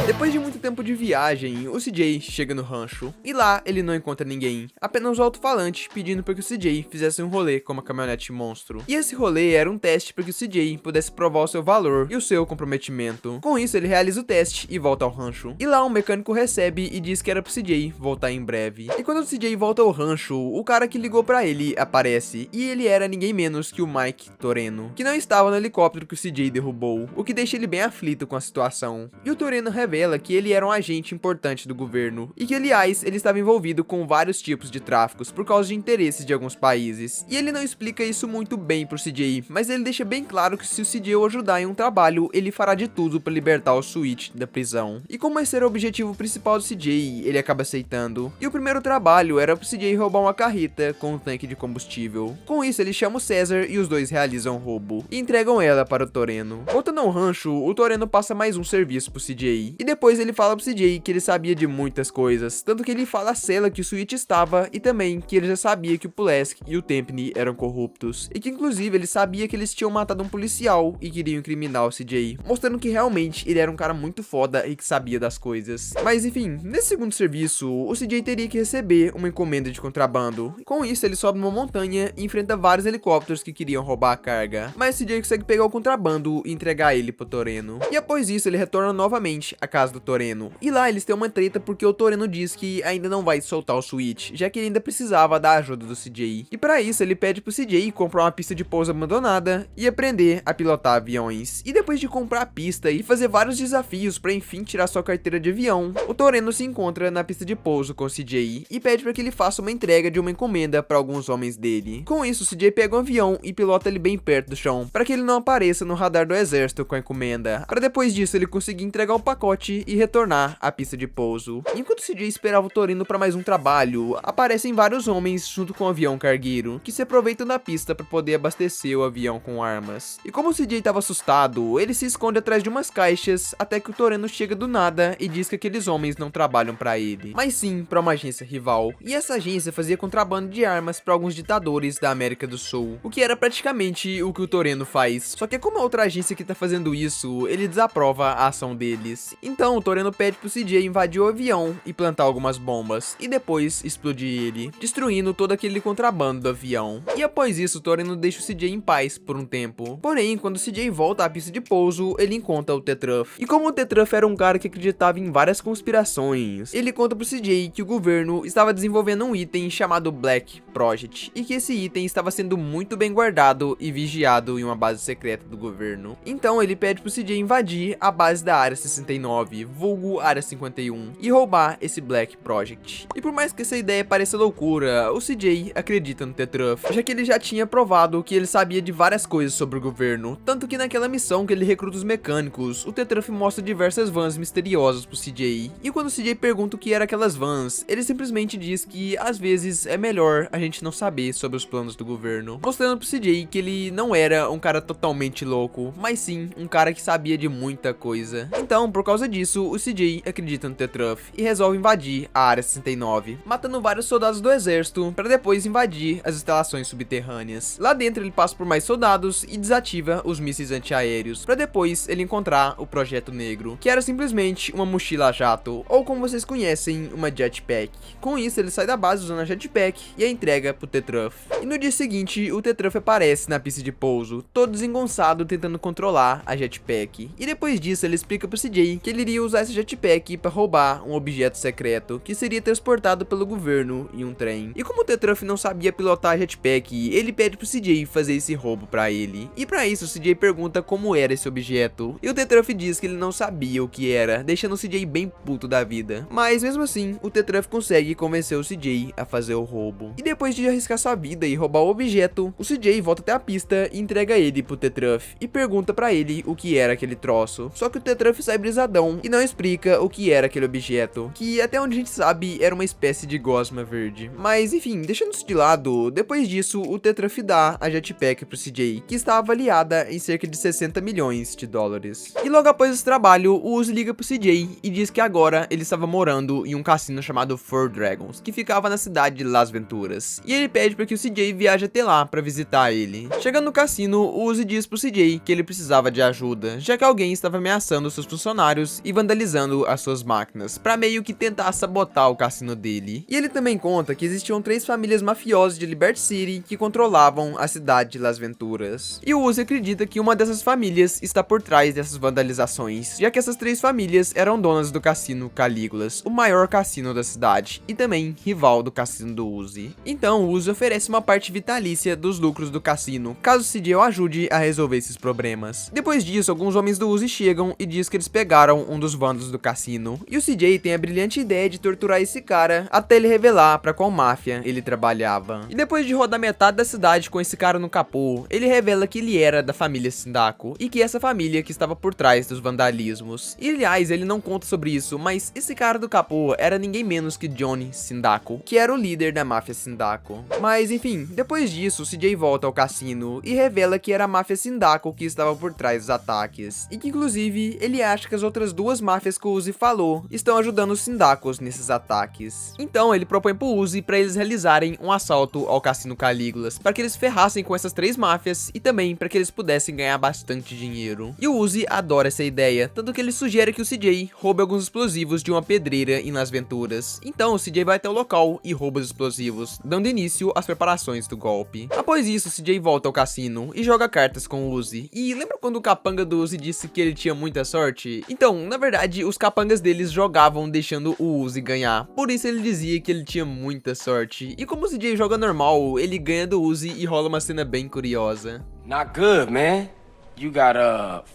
S1: Depois de muito tempo de viagem, o CJ chega no rancho, e lá ele não encontra ninguém, apenas o alto-falante pedindo para que o CJ fizesse um rolê com uma caminhonete monstro. E esse rolê era um teste para que o CJ pudesse provar o seu valor e o seu comprometimento. Com isso, ele realiza o teste e volta ao rancho. E lá um mecânico recebe e diz que era pro CJ voltar em breve. E quando o CJ volta ao rancho, o cara que ligou para ele aparece, e ele era ninguém menos que o Mike Toreno, que não estava no helicóptero que o CJ derrubou, o que deixa ele bem aflito com a situação. E o Toreno revela que ele era um agente importante do governo, e que aliás ele estava envolvido com vários tipos de tráficos por causa de interesses de alguns países. E ele não explica isso muito bem pro CJ, mas ele deixa bem claro que se o CJ o ajudar em um trabalho, ele fará de tudo para libertar o Switch da prisão. E como esse era o objetivo principal do CJ, ele acaba aceitando. E o primeiro trabalho era pro CJ roubar uma carreta com um tanque de combustível. Com isso ele chama o César e os dois realizam o roubo e entregam ela para o Toreno. Voltando ao rancho, o Toreno passa mais um serviço pro CJ. E depois ele fala pro CJ que ele sabia de muitas coisas, tanto que ele fala a cela que o Switch estava e também que ele já sabia que o Pulaski e o Tempany eram corruptos, e que inclusive ele sabia que eles tinham matado um policial e queriam incriminar o CJ, mostrando que realmente ele era um cara muito foda e que sabia das coisas. Mas enfim, nesse segundo serviço, o CJ teria que receber uma encomenda de contrabando. Com isso, ele sobe numa montanha e enfrenta vários helicópteros que queriam roubar a carga, mas o CJ consegue pegar o contrabando e entregar ele pro Toreno. E após isso, ele retorna novamente à casa do Toreno. E lá eles têm uma treta porque o Toreno diz que ainda não vai soltar o Switch, já que ele ainda precisava da ajuda do CJ. E para isso ele pede pro CJ comprar uma pista de pouso abandonada e aprender a pilotar aviões. E depois de comprar a pista e fazer vários desafios para enfim tirar sua carteira de avião, o Toreno se encontra na pista de pouso com o CJ e pede para que ele faça uma entrega de uma encomenda para alguns homens dele. Com isso, o CJ pega um avião e pilota ele bem perto do chão, para que ele não apareça no radar do exército com a encomenda, para depois disso ele conseguir entregar o pacote e retornar à pista de pouso. Enquanto o CJ esperava o Toreno para mais um trabalho, aparecem vários homens junto com o avião cargueiro, que se aproveitam da pista para poder abastecer o avião com armas. E como o CJ estava assustado, ele se esconde atrás de umas caixas, até que o Toreno chega do nada e diz que aqueles homens não trabalham para ele, mas sim para uma agência rival. E essa agência fazia contrabando de armas para alguns ditadores da América do Sul, o que era praticamente o que o Toreno faz. Só que como a outra agência que tá fazendo isso, ele desaprova a ação deles. Então o Toreno pede pro CJ invadir o avião e plantar algumas bombas, e depois explodir ele, destruindo todo aquele contrabando do avião. E após isso, o Toreno deixa o CJ em paz por um tempo. Porém, quando o CJ volta à pista de pouso, ele encontra o T-Truff. E como o T-Truff era um cara que acreditava em várias conspirações, ele conta pro CJ que o governo estava desenvolvendo um item chamado Black Project, e que esse item estava sendo muito bem guardado e vigiado em uma base secreta do governo. Então ele pede pro CJ invadir a base da Área 69, vulgo Área 51, e roubar esse Black Project. E por mais que essa ideia pareça loucura, o CJ acredita no T-Truff, já que ele já tinha provado que ele sabia de várias coisas sobre o governo, tanto que naquela missão que ele recruta os mecânicos, o T-Truff mostra diversas vans misteriosas pro CJ. E quando o CJ pergunta o que eram aquelas vans, ele simplesmente diz que às vezes é melhor a gente não saber sobre os planos do governo, mostrando pro CJ que ele não era um cara totalmente louco, mas sim um cara que sabia de muita coisa. Então, por causa disso, o CJ acredita no T-Truff e resolve invadir a Área 69, matando vários soldados do exército para depois invadir as instalações subterrâneas. Lá dentro ele passa por mais soldados e desativa os mísseis antiaéreos, para depois ele encontrar o Projeto Negro, que era simplesmente uma mochila a jato, ou como vocês conhecem, uma jetpack. Com isso ele sai da base usando a jetpack e a entrega pro T-Truff. E no dia seguinte o T-Truff aparece na pista de pouso, todo desengonçado tentando controlar a jetpack. E depois disso ele explica pro CJ que ele iria usar essa jetpack para roubar um objeto secreto que seria transportado pelo governo em um trem. E como o T-Truff não sabia pilotar a jetpack, ele pede pro CJ fazer esse roubo para ele. E para isso o CJ pergunta como era esse objeto, e o T-Truff diz que ele não sabia o que era, deixando o CJ bem puto da vida. Mas mesmo assim, o T-Truff consegue convencer o CJ a fazer o roubo. E depois de arriscar sua vida e roubar o objeto, o CJ volta até a pista e entrega ele pro T-Truff e pergunta pra ele o que era aquele troço. Só que o T-Truff sai brisadão e não explica o que era aquele objeto, que até onde a gente sabe era uma espécie de gosma verde. Mas enfim, deixando isso de lado, depois disso o T-Truff dá a jetpack pro CJ, que está avaliada em cerca de 60 milhões de dólares. E logo após esse trabalho, o Uzi liga pro CJ e diz que agora ele estava morando em um cassino chamado Four Dragons, que ficava na cidade de Las Venturas. E ele pede para que o CJ viaje até lá para visitar ele. Chegando no cassino, o Uzi diz pro CJ que ele precisava de ajuda, já que alguém estava ameaçando seus funcionários e vandalizando as suas máquinas, para meio que tentar sabotar o cassino dele. E ele também conta que existiam 3 famílias mafiosas de Liberty City que controlavam a cidade de Las Venturas. E o Uzi acredita que uma dessas famílias está por trás dessas vandalizações, já que essas 3 famílias eram donas do cassino Calígulas, o maior cassino da cidade, e também rival do cassino do Uzi. Então o Uzi oferece uma parte vitalícia dos lucros do cassino, caso o CJ o ajude a resolver esses problemas. Depois disso, alguns homens do Uzi chegam e diz que eles pegaram um dos vândalos do cassino, e o CJ tem a brilhante ideia de torturar esse cara até ele revelar pra qual máfia ele trabalhava. E depois de rodar metade da cidade com esse cara no capô, ele revela que ele era da família Sindaco, e que essa família que estava por trás dos vandalismos. E aliás, ele não conta sobre isso, mas esse cara do capô era ninguém menos que Johnny Sindaco, que era o líder da máfia Sindaco. Mas enfim, depois disso, o CJ volta ao cassino e revela que era a máfia Sindaco que estava por trás dos ataques, e que inclusive ele acha que as outras 2 máfias que o Uzi falou estão ajudando os Sindacos nesses ataques. Então ele propõe pro Uzi para eles realizarem um assalto ao cassino Calígulas, para que eles ferrassem com essas 3 máfias e também para que eles pudessem ganhar bastante dinheiro. E o Uzi adora essa ideia, tanto que ele sugere que o CJ roube alguns explosivos de uma pedreira em Las Venturas. Então o CJ vai até o local e rouba os explosivos, dando início às preparações do golpe. Após isso, o CJ volta ao cassino e joga cartas com o Uzi. E lembra quando o capanga do Uzi disse que ele tinha muita sorte? Então, Bom, na verdade, os capangas deles jogavam deixando o Uzi ganhar. Por isso ele dizia que ele tinha muita sorte. E como o CJ joga normal, ele ganha do Uzi e rola uma cena bem curiosa.
S3: Not good, man. You got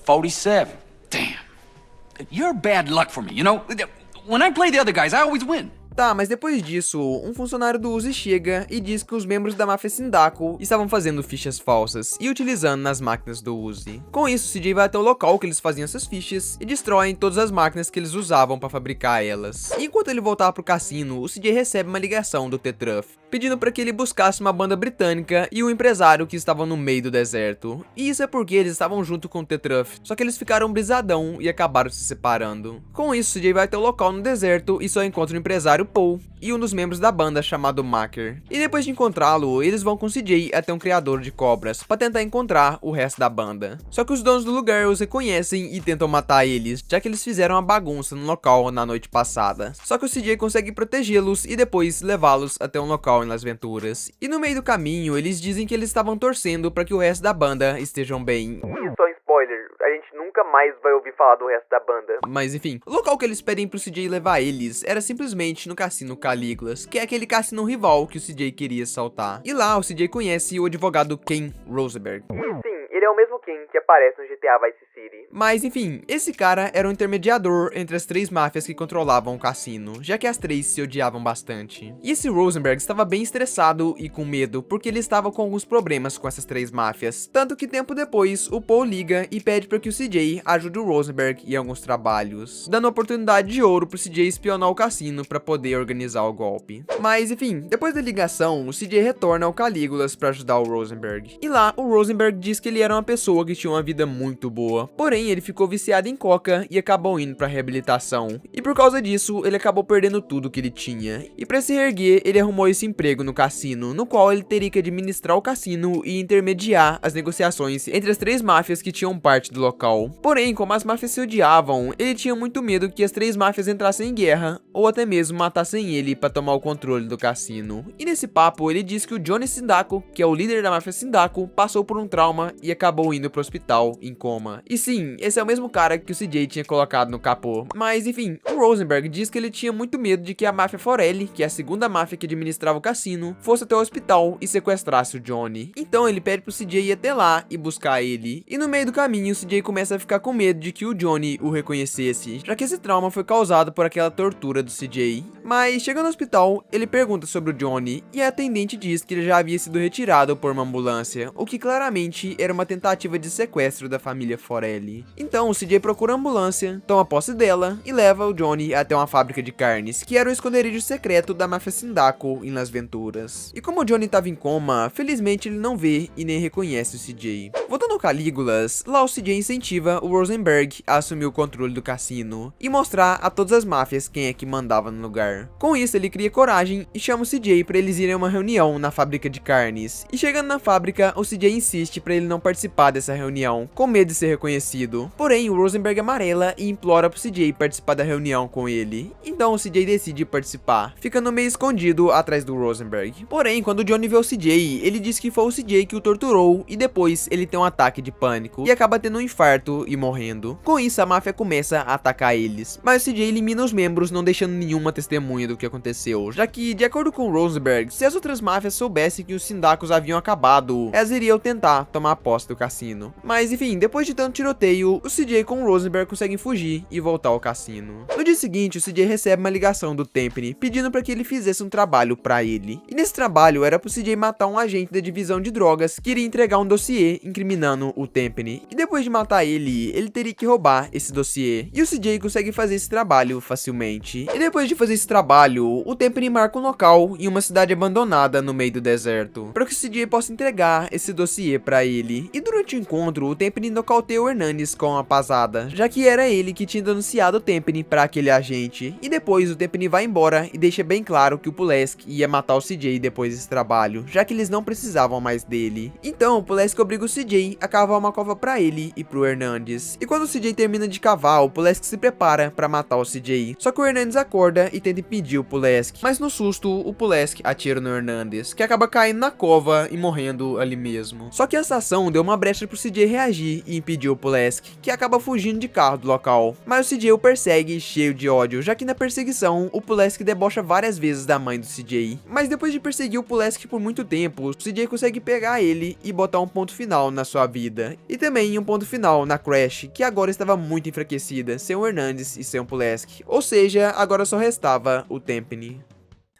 S3: 47.
S7: Damn. You're bad luck for me, you know? When I play the other guys, I always win.
S1: Tá, mas depois disso, um funcionário do Uzi chega e diz que os membros da máfia Sindaco estavam fazendo fichas falsas e utilizando nas máquinas do Uzi. Com isso, CJ vai até o local que eles faziam essas fichas e destroem todas as máquinas que eles usavam para fabricar elas. E enquanto ele voltava pro cassino, o CJ recebe uma ligação do T-Truff, pedindo para que ele buscasse uma banda britânica e um empresário que estavam no meio do deserto. E isso é porque eles estavam junto com o T-Truff, só que eles ficaram brisadão e acabaram se separando. Com isso, CJ vai até o local no deserto e só encontra o empresário Paul e um dos membros da banda chamado Macker. E depois de encontrá-lo, eles vão com CJ até um criador de cobras para tentar encontrar o resto da banda. Só que os donos do lugar os reconhecem e tentam matar eles, já que eles fizeram uma bagunça no local na noite passada. Só que o CJ consegue protegê-los e depois levá-los até um local em Las Venturas. E no meio do caminho, eles dizem que eles estavam torcendo para que o resto da banda estejam bem.
S5: Só spoiler, a gente nunca mais vai ouvir falar do resto da banda.
S1: Mas enfim, o local que eles pedem pro CJ levar eles era simplesmente no cassino Calígulas, que é aquele cassino rival que o CJ queria assaltar. E lá o CJ conhece o advogado Ken Rosenberg.
S5: Sim, ele é o mesmo Ken que aparece no GTA Vice City.
S1: Mas enfim, esse cara era um intermediador entre as três máfias que controlavam o cassino, já que as três se odiavam bastante. E esse Rosenberg estava bem estressado e com medo, porque ele estava com alguns problemas com essas três máfias. Tanto que tempo depois, o Paul liga e pede para que o CJ ajude o Rosenberg em alguns trabalhos, dando oportunidade de ouro pro CJ espionar o cassino para poder organizar o golpe. Mas enfim, depois da ligação, o CJ retorna ao Calígulas para ajudar o Rosenberg. E lá, o Rosenberg diz que ele era uma pessoa que tinha uma vida muito boa, porém ele ficou viciado em coca e acabou indo para reabilitação. E por causa disso, ele acabou perdendo tudo que ele tinha. E para se reerguer, ele arrumou esse emprego no cassino, no qual ele teria que administrar o cassino e intermediar as negociações entre as três máfias que tinham parte do local. Porém, como as máfias se odiavam, ele tinha muito medo que as três máfias entrassem em guerra ou até mesmo matassem ele para tomar o controle do cassino. E nesse papo, ele diz que o Johnny Sindaco, que é o líder da máfia Sindaco, passou por um trauma e acabou indo pro hospital em coma. E sim, esse é o mesmo cara que o CJ tinha colocado no capô. Mas enfim, o Rosenberg diz que ele tinha muito medo de que a máfia Forelli, que é a segunda máfia que administrava o cassino, fosse até o hospital e sequestrasse o Johnny. Então ele pede pro CJ ir até lá e buscar ele. E no meio do caminho, o CJ começa a ficar com medo de que o Johnny o reconhecesse, já que esse trauma foi causado por aquela tortura do CJ. Mas chegando no hospital, ele pergunta sobre o Johnny e a atendente diz que ele já havia sido retirado por uma ambulância, o que claramente era uma tentativa de sequestro da família Forelli. Então o CJ procura a ambulância, toma posse dela e leva o Johnny até uma fábrica de carnes, que era o esconderijo secreto da máfia Sindaco em Las Venturas. E como o Johnny estava em coma, felizmente ele não vê e nem reconhece o CJ. Voltando ao Calígulas, lá o CJ incentiva o Rosenberg a assumir o controle do cassino e mostrar a todas as máfias quem é que mandava no lugar. Com isso ele cria coragem e chama o CJ para eles irem a uma reunião na fábrica de carnes. E chegando na fábrica, o CJ insiste para ele não participar dessa reunião, com medo de ser reconhecido. Porém, o Rosenberg amarela e implora pro CJ participar da reunião com ele. Então o CJ decide participar, ficando meio escondido atrás do Rosenberg. Porém, quando o Johnny vê o CJ, ele diz que foi o CJ que o torturou e depois ele tem um ataque de pânico e acaba tendo um infarto e morrendo. Com isso, a máfia começa a atacar eles, mas o CJ elimina os membros, não deixando nenhuma testemunha do que aconteceu, já que, de acordo com o Rosenberg, se as outras máfias soubessem que os Sindacos haviam acabado, elas iriam tentar tomar posse do cassino. Mas enfim, depois de tanto tiroteio, o CJ com o Rosenberg conseguem fugir e voltar ao cassino. No dia seguinte, o CJ recebe uma ligação do Tempany, pedindo para que ele fizesse um trabalho para ele. E nesse trabalho era pro CJ matar um agente da divisão de drogas que iria entregar um dossiê incriminando o Tempany. E depois de matar ele teria que roubar esse dossiê. E o CJ consegue fazer esse trabalho facilmente. E depois de fazer esse trabalho, o Tempany marca um local em uma cidade abandonada no meio do deserto, para que o CJ possa entregar esse dossiê para ele. E durante o encontro, o Tempany nocauteia o Hernandes com uma pasada, já que era ele que tinha denunciado o Tempany para aquele agente. E depois o Tempany vai embora e deixa bem claro que o Pulaski ia matar o CJ depois desse trabalho, já que eles não precisavam mais dele. Então o Pulaski obriga o CJ a cavar uma cova para ele e pro Hernandes. E quando o CJ termina de cavar, o Pulaski se prepara para matar o CJ. Só que o Hernandes acorda e tenta impedir o Pulaski, mas no susto o Pulaski atira no Hernandes, que acaba caindo na cova e morrendo ali mesmo. Só que essa ação deu deu uma brecha pro CJ reagir e impediu o Pulaski, que acaba fugindo de carro do local. Mas o CJ o persegue cheio de ódio, já que na perseguição o Pulaski debocha várias vezes da mãe do CJ. Mas depois de perseguir o Pulaski por muito tempo, o CJ consegue pegar ele e botar um ponto final na sua vida. E também um ponto final na Crash, que agora estava muito enfraquecida, sem o Hernandez e sem o Pulaski. Ou seja, agora só restava o Tempany.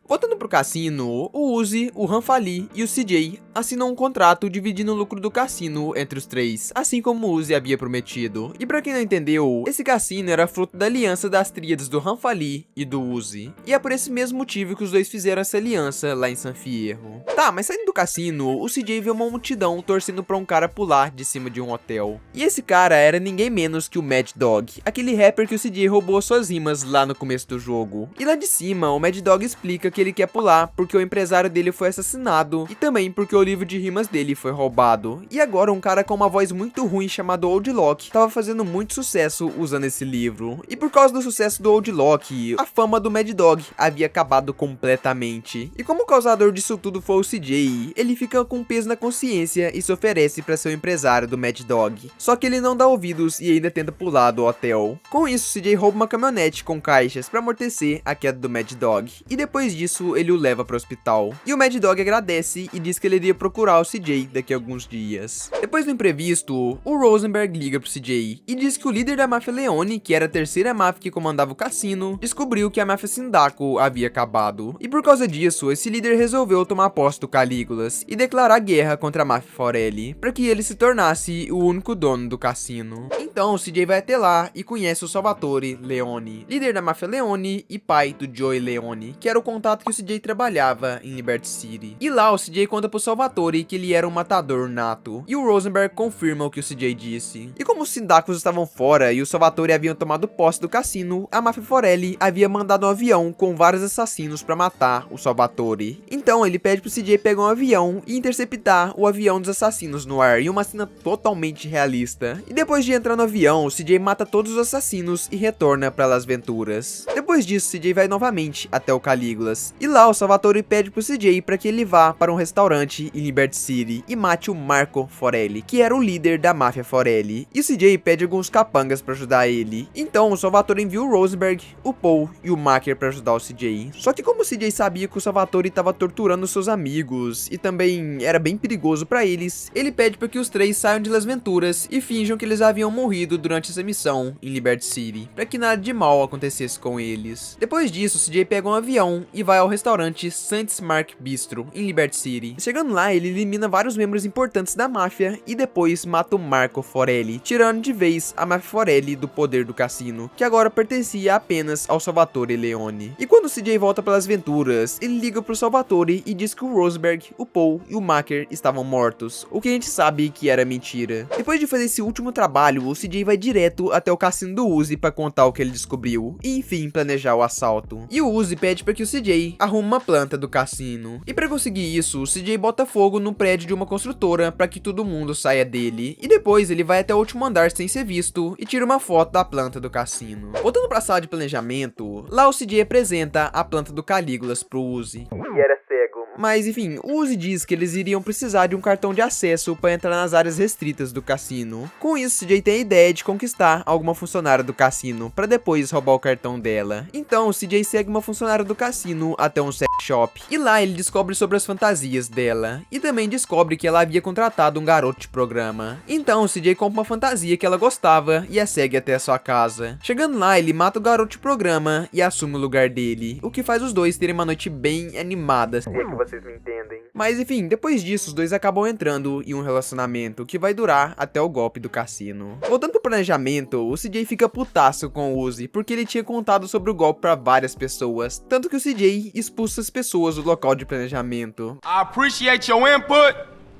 S1: Voltando pro cassino, o Uzi, o Ranfali e o CJ assinam um contrato dividindo o lucro do cassino entre os três, assim como o Uzi havia prometido. E pra quem não entendeu, esse cassino era fruto da aliança das tríades do Ranfali e do Uzi. E é por esse mesmo motivo que os dois fizeram essa aliança lá em San Fierro. Tá, mas saindo do cassino, o CJ vê uma multidão torcendo pra um cara pular de cima de um hotel. E esse cara era ninguém menos que o Mad Dog, aquele rapper que o CJ roubou suas rimas lá no começo do jogo. E lá de cima, o Mad Dog explica que ele quer pular porque o empresário dele foi assassinado e também porque o livro de rimas dele foi roubado. E agora um cara com uma voz muito ruim chamado Old Lock tava fazendo muito sucesso usando esse livro. E por causa do sucesso do Old Lock, a fama do Mad Dog havia acabado completamente. E como o causador disso tudo foi o CJ, ele fica com peso na consciência e se oferece para ser o empresário do Mad Dog. Só que ele não dá ouvidos e ainda tenta pular do hotel. Com isso, o CJ rouba uma caminhonete com caixas para amortecer a queda do Mad Dog. E depois disso, ele o leva para o hospital. E o Mad Dog agradece e diz que ele iria procurar o CJ daqui a alguns dias. Depois do imprevisto, o Rosenberg liga pro CJ e diz que o líder da máfia Leone, que era a terceira máfia que comandava o cassino, descobriu que a máfia Sindaco havia acabado. E por causa disso, esse líder resolveu tomar posse do Calígulas e declarar guerra contra a máfia Forelli, para que ele se tornasse o único dono do cassino. Então o CJ vai até lá e conhece o Salvatore Leone, líder da máfia Leone e pai do Joey Leone, que era o contato que o CJ trabalhava em Liberty City. E lá o CJ conta pro Salvatore que ele era um matador nato. E o Rosenberg confirma o que o CJ disse. E como os Sindacos estavam fora e o Salvatore haviam tomado posse do cassino, a máfia Forelli havia mandado um avião com vários assassinos para matar o Salvatore. Então ele pede pro CJ pegar um avião e interceptar o avião dos assassinos no ar, em uma cena totalmente realista. E depois de entrar no avião, o CJ mata todos os assassinos e retorna para Las Venturas. Depois disso, o CJ vai novamente até o Calígulas. E lá o Salvatore pede pro CJ para que ele vá para um restaurante em Liberty City e mate o Marco Forelli, que era o líder da máfia Forelli. E o CJ pede alguns capangas para ajudar ele. Então o Salvatore envia o Rosenberg, o Paul e o Macker para ajudar o CJ. Só que como o CJ sabia que o Salvatore estava torturando seus amigos e também era bem perigoso para eles, ele pede para que os três saiam de Las Venturas e finjam que eles haviam morrido durante essa missão em Liberty City, para que nada de mal acontecesse com eles. Depois disso, o CJ pega um avião e vai ao restaurante Saints Mark Bistro, em Liberty City. Chegando lá, ele elimina vários membros importantes da máfia e depois mata o Marco Forelli, tirando de vez a máfia Forelli do poder do cassino, que agora pertencia apenas ao Salvatore Leone. E quando o CJ volta pelas Venturas, ele liga pro Salvatore e diz que o Rosenberg, o Paul e o Macker estavam mortos, o que a gente sabe que era mentira. Depois de fazer esse último trabalho, o CJ vai direto até o cassino do Uzi para contar o que ele descobriu e enfim planejar o assalto. E o Uzi pede para que o CJ arrume uma planta do cassino. E para conseguir isso, o CJ bota fogo no prédio de uma construtora para que todo mundo saia dele. E depois ele vai até o último andar sem ser visto e tira uma foto da planta do cassino. Voltando para a sala de planejamento, lá o CJ apresenta a planta do Calígulas pro Uzi.
S5: E era cego.
S1: Mas enfim, o Uzi diz que eles iriam precisar de um cartão de acesso para entrar nas áreas restritas do cassino. Com isso, o CJ tem a ideia de conquistar alguma funcionária do cassino para depois roubar o cartão dela. Então o CJ segue uma funcionária do cassino até um sex shop e lá ele descobre sobre as fantasias dela e também descobre que ela havia contratado um garoto de programa. Então o CJ compra uma fantasia que ela gostava e a segue até a sua casa. Chegando lá, ele mata o garoto de programa e assume o lugar dele, o que faz os dois terem uma noite bem animada.
S5: Se é que vocês me entendem.
S1: Mas enfim, depois disso os dois acabam entrando em um relacionamento que vai durar até o golpe do cassino. Voltando pro planejamento, o CJ fica putaço com o Uzi porque ele tinha contado sobre o golpe para várias pessoas, tanto que o CJ expulsa as pessoas do local de planejamento.
S3: I appreciate your input,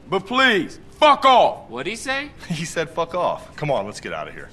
S3: but please, fuck off.
S6: What'd he say?
S8: He said fuck off. Come on, let's get out of here.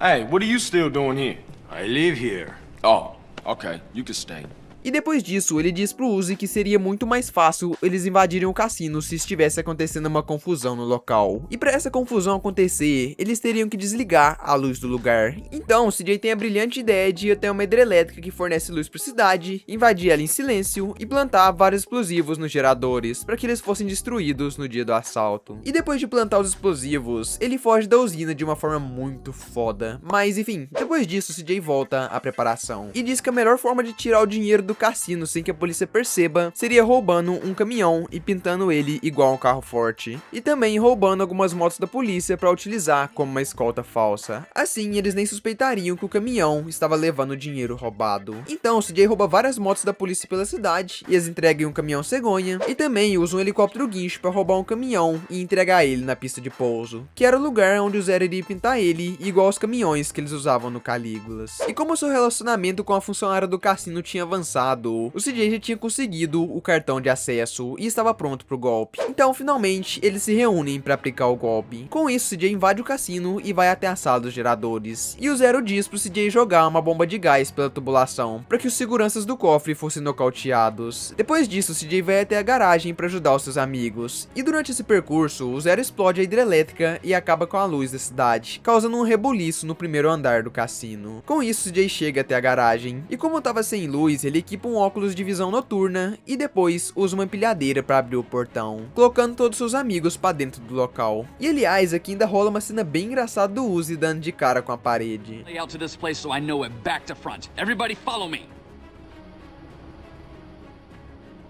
S3: Hey, what are you still doing here?
S9: I live here.
S3: Oh, okay, you can stay.
S1: E depois disso, ele diz pro Uzi que seria muito mais fácil eles invadirem o cassino se estivesse acontecendo uma confusão no local. E para essa confusão acontecer, eles teriam que desligar a luz do lugar. Então, o CJ tem a brilhante ideia de ir até uma hidrelétrica que fornece luz para a cidade, invadir ela em silêncio e plantar vários explosivos nos geradores para que eles fossem destruídos no dia do assalto. E depois de plantar os explosivos, ele foge da usina de uma forma muito foda. Mas enfim, depois disso, o CJ volta à preparação e diz que a melhor forma de tirar o dinheiro do cassino sem que a polícia perceba seria roubando um caminhão e pintando ele igual um carro forte. E também roubando algumas motos da polícia para utilizar como uma escolta falsa. Assim, eles nem suspeitariam que o caminhão estava levando dinheiro roubado. Então, o CJ rouba várias motos da polícia pela cidade e as entrega em um caminhão cegonha. E também usa um helicóptero guincho para roubar um caminhão e entregar ele na pista de pouso, que era o lugar onde o Zero iria pintar ele igual aos caminhões que eles usavam no Calígulas. E como seu relacionamento com a funcionária do cassino tinha avançado, o CJ já tinha conseguido o cartão de acesso e estava pronto pro golpe. Então, finalmente, eles se reúnem para aplicar o golpe. Com isso, o CJ invade o cassino e vai até a sala dos geradores. E o Zero diz pro CJ jogar uma bomba de gás pela tubulação para que os seguranças do cofre fossem nocauteados. Depois disso, o CJ vai até a garagem para ajudar os seus amigos. E durante esse percurso, o Zero explode a hidrelétrica e acaba com a luz da cidade, causando um rebuliço no primeiro andar do cassino. Com isso, o CJ chega até a garagem e, como estava sem luz, ele equipa um óculos de visão noturna e depois usa uma empilhadeira para abrir o portão, colocando todos seus amigos para dentro do local. E aliás, aqui ainda rola uma cena bem engraçada do Uzi dando de cara com a parede.
S7: Layout to this place so I know it back to front. Everybody follow me.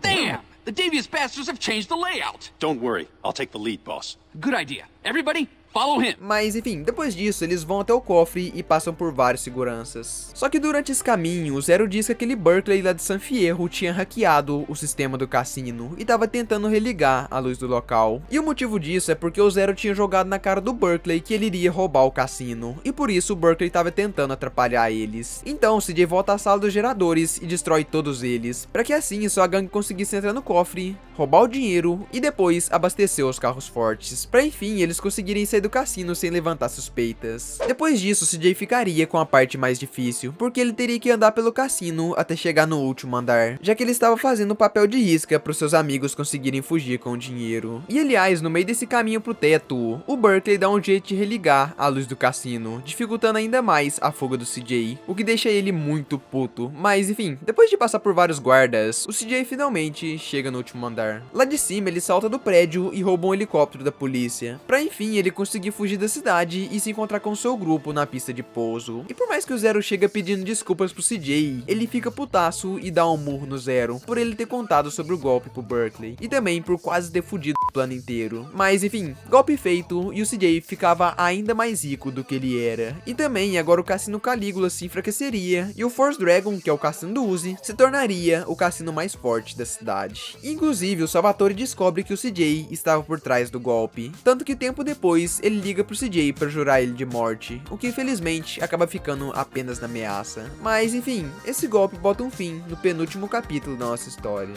S7: Damn! The devious bastards have changed the layout.
S8: Don't worry. I'll take the lead, boss.
S7: Good idea. Everybody, follow him.
S1: Mas enfim, depois disso eles vão até o cofre e passam por vários seguranças. Só que durante esse caminho, o Zero diz que aquele Berkeley lá de San Fierro tinha hackeado o sistema do cassino e tava tentando religar a luz do local. E o motivo disso é porque o Zero tinha jogado na cara do Berkeley que ele iria roubar o cassino, e por isso o Berkeley tava tentando atrapalhar eles. Então o CJ volta à sala dos geradores e destrói todos eles, para que assim sua gangue conseguisse entrar no cofre, roubar o dinheiro e depois abastecer os carros fortes, para enfim eles conseguirem sair do cassino sem levantar suspeitas. Depois disso, o CJ ficaria com a parte mais difícil, porque ele teria que andar pelo cassino até chegar no último andar, já que ele estava fazendo o papel de isca para os seus amigos conseguirem fugir com o dinheiro. E aliás, no meio desse caminho pro teto, o Berkeley dá um jeito de religar a luz do cassino, dificultando ainda mais a fuga do CJ, o que deixa ele muito puto. Mas enfim, depois de passar por vários guardas, o CJ finalmente chega no último andar. Lá de cima, ele salta do prédio e rouba um helicóptero da polícia, para enfim ele conseguir fugir da cidade e se encontrar com seu grupo na pista de pouso. E por mais que o Zero chega pedindo desculpas pro CJ, ele fica putaço e dá um murro no Zero por ele ter contado sobre o golpe pro Berkeley, e também por quase ter fudido o plano inteiro. Mas enfim, golpe feito, e o CJ ficava ainda mais rico do que ele era. E também agora o cassino Calígula se enfraqueceria e o Force Dragon, que é o cassino do Uzi, se tornaria o cassino mais forte da cidade. Inclusive o Salvatore descobre que o CJ estava por trás do golpe, tanto que tempo depois ele liga pro CJ para jurar ele de morte, o que infelizmente acaba ficando apenas na ameaça. Mas enfim, esse golpe bota um fim no penúltimo capítulo da nossa história.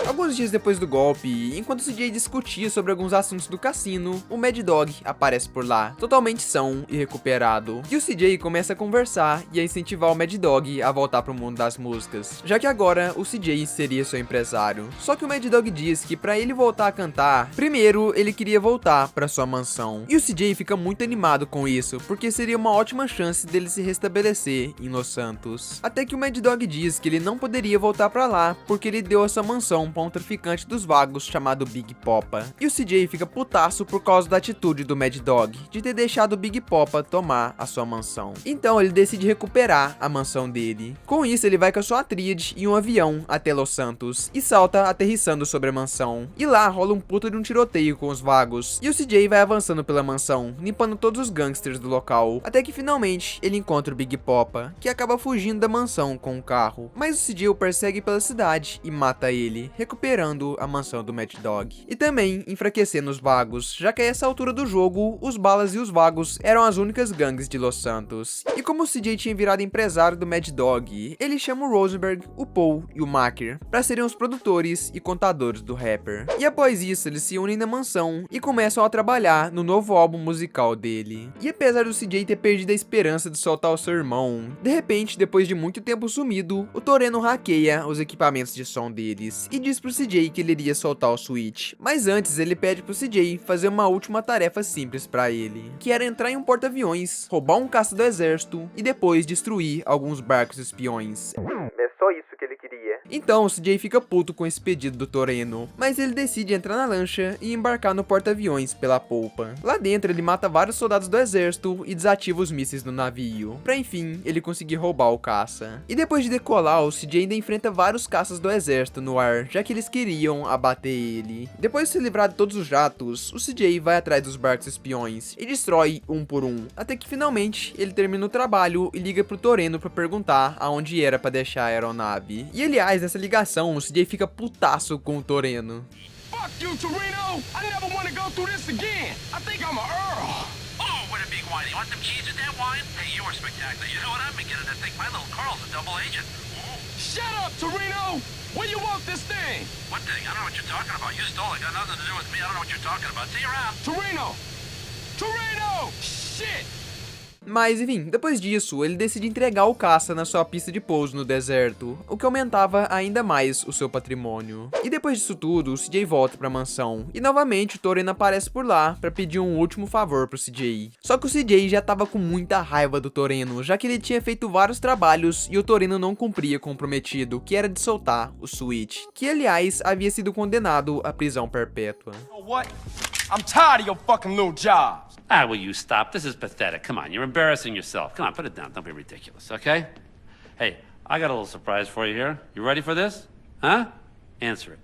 S1: Alguns dias depois do golpe, enquanto o CJ discutia sobre alguns assuntos do cassino, o Mad Dog aparece por lá, totalmente são e recuperado. E o CJ começa a conversar e a incentivar o Mad Dog a voltar pro mundo das músicas, já que agora o CJ seria seu empresário. Só que o Mad Dog diz que para ele voltar a cantar, primeiro ele queria voltar para sua mansão. E o CJ fica muito animado com isso, porque seria uma ótima chance dele se restabelecer em Los Santos. Até que o Mad Dog diz que ele não poderia voltar para lá, porque ele deu essa mansão para um traficante dos vagos chamado Big Poppa. E o CJ fica putaço por causa da atitude do Mad Dog de ter deixado o Big Poppa tomar a sua mansão. Então ele decide recuperar a mansão dele. Com isso ele vai com a sua tríade em um avião até Los Santos e salta aterrissando sobre a mansão. E lá rola um puto de um tiroteio com os vagos. E o CJ vai avançando pela mansão, limpando todos os gangsters do local, até que finalmente ele encontra o Big Poppa, que acaba fugindo da mansão com um carro. Mas o CJ o persegue pela cidade e mata ele, recuperando recuperando a mansão do Mad Dog. E também enfraquecendo os vagos, já que a essa altura do jogo, os balas e os vagos eram as únicas gangues de Los Santos. E como o CJ tinha virado empresário do Mad Dog, ele chama o Rosenberg, o Paul e o Macker para serem os produtores e contadores do rapper. E após isso, eles se unem na mansão e começam a trabalhar no novo álbum musical dele. E apesar do CJ ter perdido a esperança de soltar o seu irmão, de repente, depois de muito tempo sumido, o Toreno hackeia os equipamentos de som deles e diz pro CJ que ele iria soltar o Switch. Mas antes, ele pede pro CJ fazer uma última tarefa simples para ele, que era entrar em um porta-aviões, roubar um caça do exército e depois destruir alguns barcos espiões.
S5: É só isso que ele queria.
S1: Então o CJ fica puto com esse pedido do Toreno, mas ele decide entrar na lancha e embarcar no porta-aviões pela polpa. Lá dentro ele mata vários soldados do exército e desativa os mísseis no navio, pra enfim ele conseguir roubar o caça. E depois de decolar, o CJ ainda enfrenta vários caças do exército no ar, já que eles queriam abater ele. Depois de se livrar de todos os jatos, o CJ vai atrás dos barcos espiões e destrói um por um, até que finalmente ele termina o trabalho e liga pro Toreno pra perguntar aonde era pra deixar a aeronave. E aliás, nessa ligação, o CJ fica putaço com o Toreno.
S3: Fuck you, Toreno! I never want to go through this again. I think I'm a Earl.
S9: Oh, what a big wine. You want them keys to that wine? Hey, you were spectacular. You know what I've been getting? I think my little Carl's a double agent. Ooh.
S3: Shut up, Toreno! Where you want this thing?
S9: What thing? I don't know what you're talking about. You stole it. Got nothing to do with me. I don't know what you're talking about. See you around.
S3: Toreno! Toreno! Shit!
S1: Mas enfim, depois disso, ele decide entregar o caça na sua pista de pouso no deserto, o que aumentava ainda mais o seu patrimônio. E depois disso tudo, o CJ volta pra mansão, e novamente o Toreno aparece por lá pra pedir um último favor pro CJ. Só que o CJ já tava com muita raiva do Toreno, já que ele tinha feito vários trabalhos e o Toreno não cumpria com o prometido, que era de soltar o Switch, que aliás havia sido condenado à prisão perpétua.
S3: You know what? I'm tired of your fucking little jobs.
S10: Ah, will you stop? This is pathetic. Come on, you're embarrassing yourself. Come on, put it down. Don't be ridiculous, okay? Hey, I got a little surprise for you here. You ready for this? Huh? Answer it.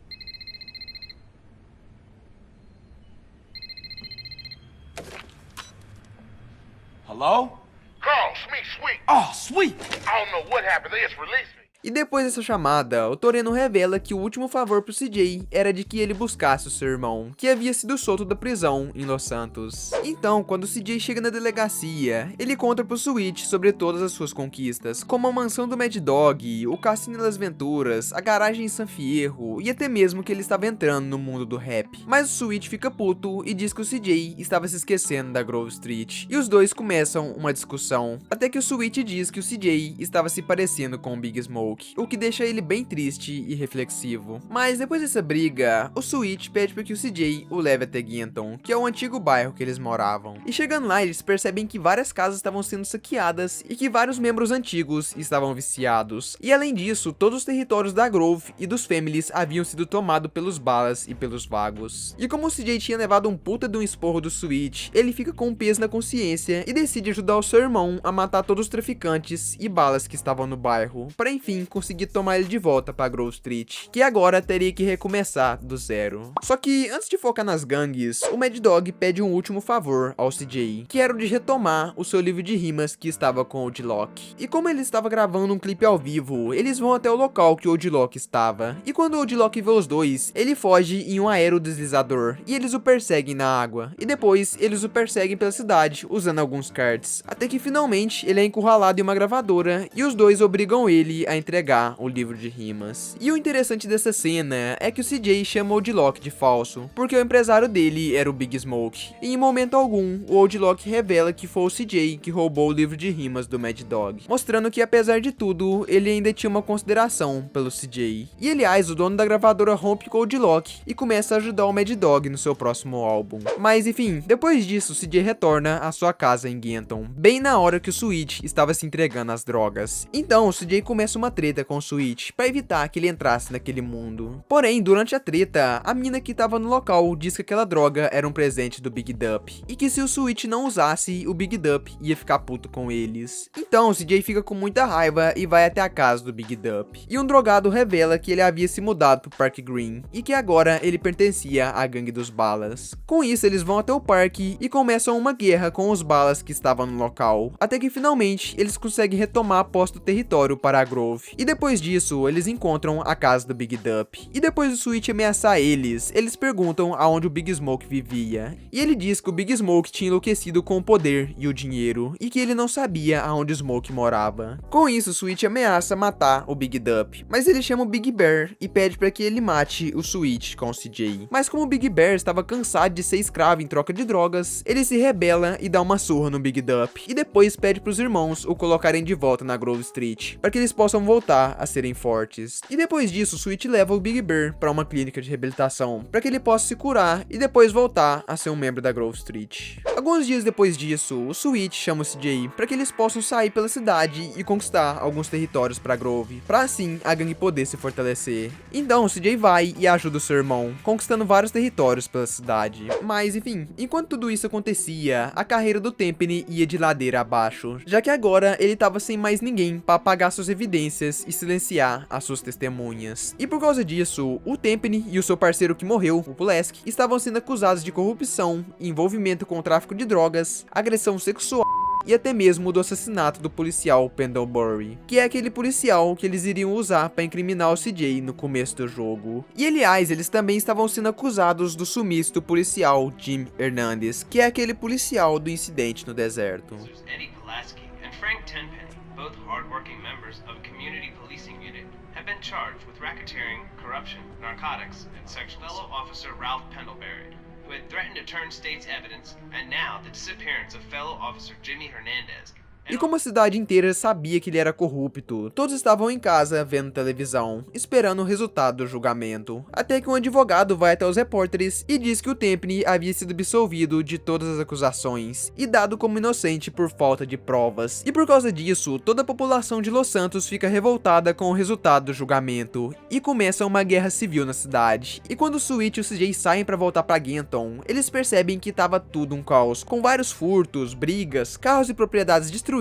S3: Hello?
S2: Carl, sweet.
S3: Oh, sweet!
S2: I don't know what happened. They just released me.
S1: E depois dessa chamada, o Toreno revela que o último favor pro CJ era de que ele buscasse o seu irmão, que havia sido solto da prisão em Los Santos. Então, quando o CJ chega na delegacia, ele conta pro Switch sobre todas as suas conquistas, como a mansão do Mad Dog, o Cassino das Venturas, a garagem em San Fierro e até mesmo que ele estava entrando no mundo do rap. Mas o Switch fica puto e diz que o CJ estava se esquecendo da Grove Street, e os dois começam uma discussão, até que o Switch diz que o CJ estava se parecendo com o Big Smoke, o que deixa ele bem triste e reflexivo. Mas depois dessa briga, o Switch pede para que o CJ o leve até Ginton, que é o antigo bairro que eles moravam. E chegando lá, eles percebem que várias casas estavam sendo saqueadas e que vários membros antigos estavam viciados. E além disso, todos os territórios da Grove e dos Families haviam sido tomados pelos balas e pelos vagos. E como o CJ tinha levado um puta de um esporro do Switch, ele fica com um peso na consciência e decide ajudar o seu irmão a matar todos os traficantes e balas que estavam no bairro, para enfim conseguir tomar ele de volta pra Grove Street, que agora teria que recomeçar do zero. Só que antes de focar nas gangues, o Mad Dog pede um último favor ao CJ, que era o de retomar o seu livro de rimas que estava com o Odlock. E como ele estava gravando um clipe ao vivo, eles vão até o local que o Odlock estava, e quando o Odlock vê os dois, ele foge em um aerodeslizador, e eles o perseguem na água, e depois eles o perseguem pela cidade usando alguns karts, até que finalmente ele é encurralado em uma gravadora, e os dois obrigam ele a entregar o livro de rimas. E o interessante dessa cena é que o CJ chama o Odlock de falso, porque o empresário dele era o Big Smoke, e em momento algum o Odlock revela que foi o CJ que roubou o livro de rimas do Mad Dog, mostrando que apesar de tudo, ele ainda tinha uma consideração pelo CJ. E aliás, o dono da gravadora rompe com o Odlock e começa a ajudar o Mad Dog no seu próximo álbum. Mas enfim, depois disso o CJ retorna à sua casa em Ginton, bem na hora que o Switch estava se entregando às drogas. Então o CJ começa uma treta com o Switch para evitar que ele entrasse naquele mundo. Porém, durante a treta, a mina que estava no local diz que aquela droga era um presente do Big Dup e que se o Switch não usasse, o Big Dup ia ficar puto com eles. Então o CJ fica com muita raiva e vai até a casa do Big Dup. E um drogado revela que ele havia se mudado pro Park Green e que agora ele pertencia à gangue dos balas. Com isso, eles vão até o parque e começam uma guerra com os balas que estavam no local, até que finalmente eles conseguem retomar a posse do território para a Grove Grove. E depois disso, eles encontram a casa do Big Dup. E depois do Sweet ameaçar eles perguntam aonde o Big Smoke vivia. E ele diz que o Big Smoke tinha enlouquecido com o poder e o dinheiro, e que ele não sabia aonde o Smoke morava. Com isso, o Sweet ameaça matar o Big Dup, mas ele chama o Big Bear e pede para que ele mate o Sweet com o CJ. Mas como o Big Bear estava cansado de ser escravo em troca de drogas, ele se rebela e dá uma surra no Big Dup, e depois pede para os irmãos o colocarem de volta na Grove Street, para que eles possam voltar a serem fortes. E depois disso, o Sweet leva o Big Bear para uma clínica de reabilitação, para que ele possa se curar e depois voltar a ser um membro da Grove Street. Alguns dias depois disso, o Sweet chama o CJ para que eles possam sair pela cidade e conquistar alguns territórios para Grove, para assim a gangue poder se fortalecer. Então o CJ vai e ajuda o seu irmão, conquistando vários territórios pela cidade. Mas enfim, enquanto tudo isso acontecia, a carreira do Tempany ia de ladeira abaixo, já que agora ele estava sem mais ninguém para apagar suas evidências e silenciar as suas testemunhas. E por causa disso, o Tempany e o seu parceiro que morreu, o Pulaski, estavam sendo acusados de corrupção, envolvimento com o tráfico de drogas, agressão sexual e até mesmo do assassinato do policial Pendlebury, que é aquele policial que eles iriam usar para incriminar o CJ no começo do jogo. E aliás, eles também estavam sendo acusados do sumiço do policial Jim Hernandez, que é aquele policial do incidente no deserto.
S11: Eddie Pulaski and Frank Tenpenny, both hard-working members of a community policing unit, have been charged with racketeering, corruption, narcotics, and sexual assault. Fellow officer Ralph Pendlebury, who had threatened to turn state's evidence, and now the disappearance of fellow officer Jimmy Hernandez.
S1: E como a cidade inteira sabia que ele era corrupto, todos estavam em casa vendo televisão, esperando o resultado do julgamento. Até que um advogado vai até os repórteres e diz que o Tempany havia sido absolvido de todas as acusações e dado como inocente por falta de provas. E por causa disso, toda a população de Los Santos fica revoltada com o resultado do julgamento e começa uma guerra civil na cidade. E quando o Sweet e o CJ saem para voltar para Ganton, eles percebem que estava tudo um caos, com vários furtos, brigas, carros e propriedades destruídas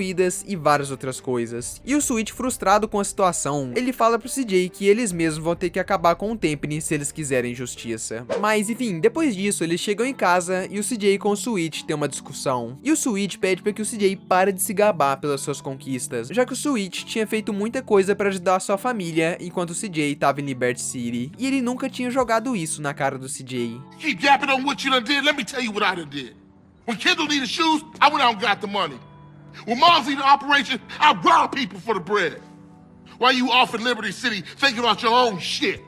S1: e várias outras coisas. E o Sweet, frustrado com a situação, ele fala pro CJ que eles mesmos vão ter que acabar com o Tempany se eles quiserem justiça. Mas enfim, depois disso eles chegam em casa e o CJ com o Sweet tem uma discussão. E o Sweet pede para que o CJ pare de se gabar pelas suas conquistas, já que o Sweet tinha feito muita coisa para ajudar a sua família enquanto o CJ estava em Liberty City, e ele nunca tinha jogado isso na cara do CJ.
S12: Keep yapping on what you done did. Let me tell you what I done did. When Kendall needed shoes, I went out and got the money. When Mars needed operation, I robbed people for the bread. While you off in Liberty City thinking about your own shit.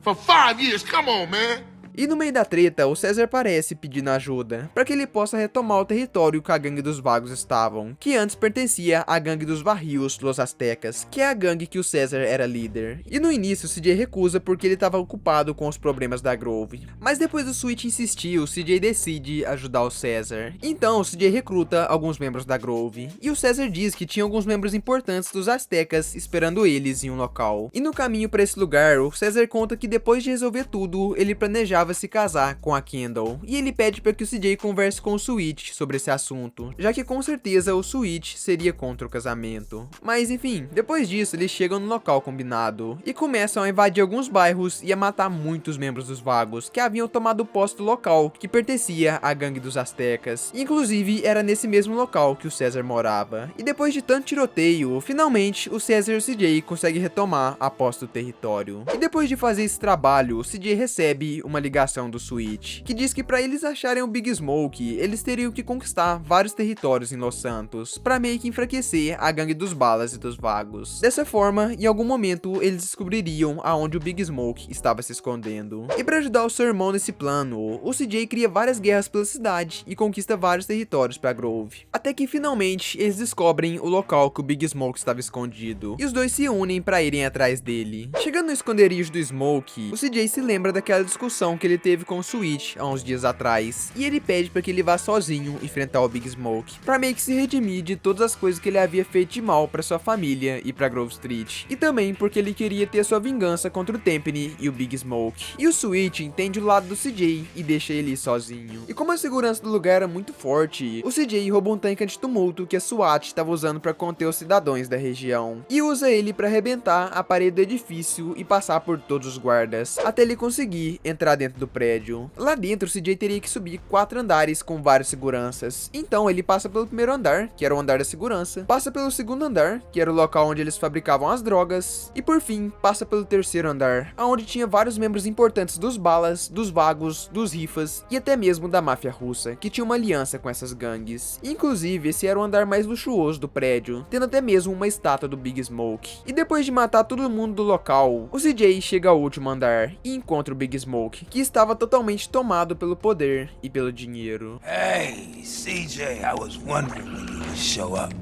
S12: For 5 years, come on, man.
S1: E no meio da treta, o César aparece pedindo ajuda, para que ele possa retomar o território que a gangue dos vagos estavam, que antes pertencia à gangue dos Barrios Los Aztecas, que é a gangue que o César era líder. E no início o CJ recusa porque ele estava ocupado com os problemas da Grove, mas depois do Sweet insistir, o CJ decide ajudar o César. Então o CJ recruta alguns membros da Grove, e o César diz que tinha alguns membros importantes dos Aztecas esperando eles em um local. E no caminho para esse lugar, o César conta que depois de resolver tudo, ele planejava se casar com a Kendall, e ele pede para que o CJ converse com o Sweet sobre esse assunto, já que com certeza o Sweet seria contra o casamento. Mas enfim, depois disso eles chegam no local combinado e começam a invadir alguns bairros e a matar muitos membros dos vagos que haviam tomado posse do local que pertencia à gangue dos Aztecas. Inclusive era nesse mesmo local que o César morava. E depois de tanto tiroteio, finalmente o César e o CJ conseguem retomar a posse do território. E depois de fazer esse trabalho, o CJ recebe uma ligação do Sweet, que diz que para eles acharem o Big Smoke, eles teriam que conquistar vários territórios em Los Santos, para meio que enfraquecer a gangue dos balas e dos vagos. Dessa forma, em algum momento, eles descobririam aonde o Big Smoke estava se escondendo. E para ajudar o seu irmão nesse plano, o CJ cria várias guerras pela cidade e conquista vários territórios para Grove. Até que finalmente eles descobrem o local que o Big Smoke estava escondido, e os dois se unem para irem atrás dele. Chegando no esconderijo do Smoke, o CJ se lembra daquela discussão que ele teve com o Sweet há uns dias atrás, e ele pede para que ele vá sozinho enfrentar o Big Smoke, para meio que se redimir de todas as coisas que ele havia feito de mal para sua família e para Grove Street, e também porque ele queria ter sua vingança contra o Tempany e o Big Smoke. E o Sweet entende o lado do CJ e deixa ele ir sozinho. E como a segurança do lugar era muito forte, o CJ rouba um tanque antitumulto que a SWAT estava usando para conter os cidadãos da região, e usa ele para arrebentar a parede do edifício e passar por todos os guardas, até ele conseguir entrar dentro dentro do prédio. Lá dentro, o CJ teria que subir 4 andares com vários seguranças. Então ele passa pelo primeiro andar, que era o andar da segurança, passa pelo segundo andar, que era o local onde eles fabricavam as drogas, e por fim, passa pelo terceiro andar, onde tinha vários membros importantes dos balas, dos vagos, dos rifas e até mesmo da máfia russa, que tinha uma aliança com essas gangues. Inclusive, esse era o andar mais luxuoso do prédio, tendo até mesmo uma estátua do Big Smoke. E depois de matar todo mundo do local, o CJ chega ao último andar e encontra o Big Smoke, que estava totalmente tomado pelo poder e pelo dinheiro.
S2: Hey, CJ, I was wondering when you would show up.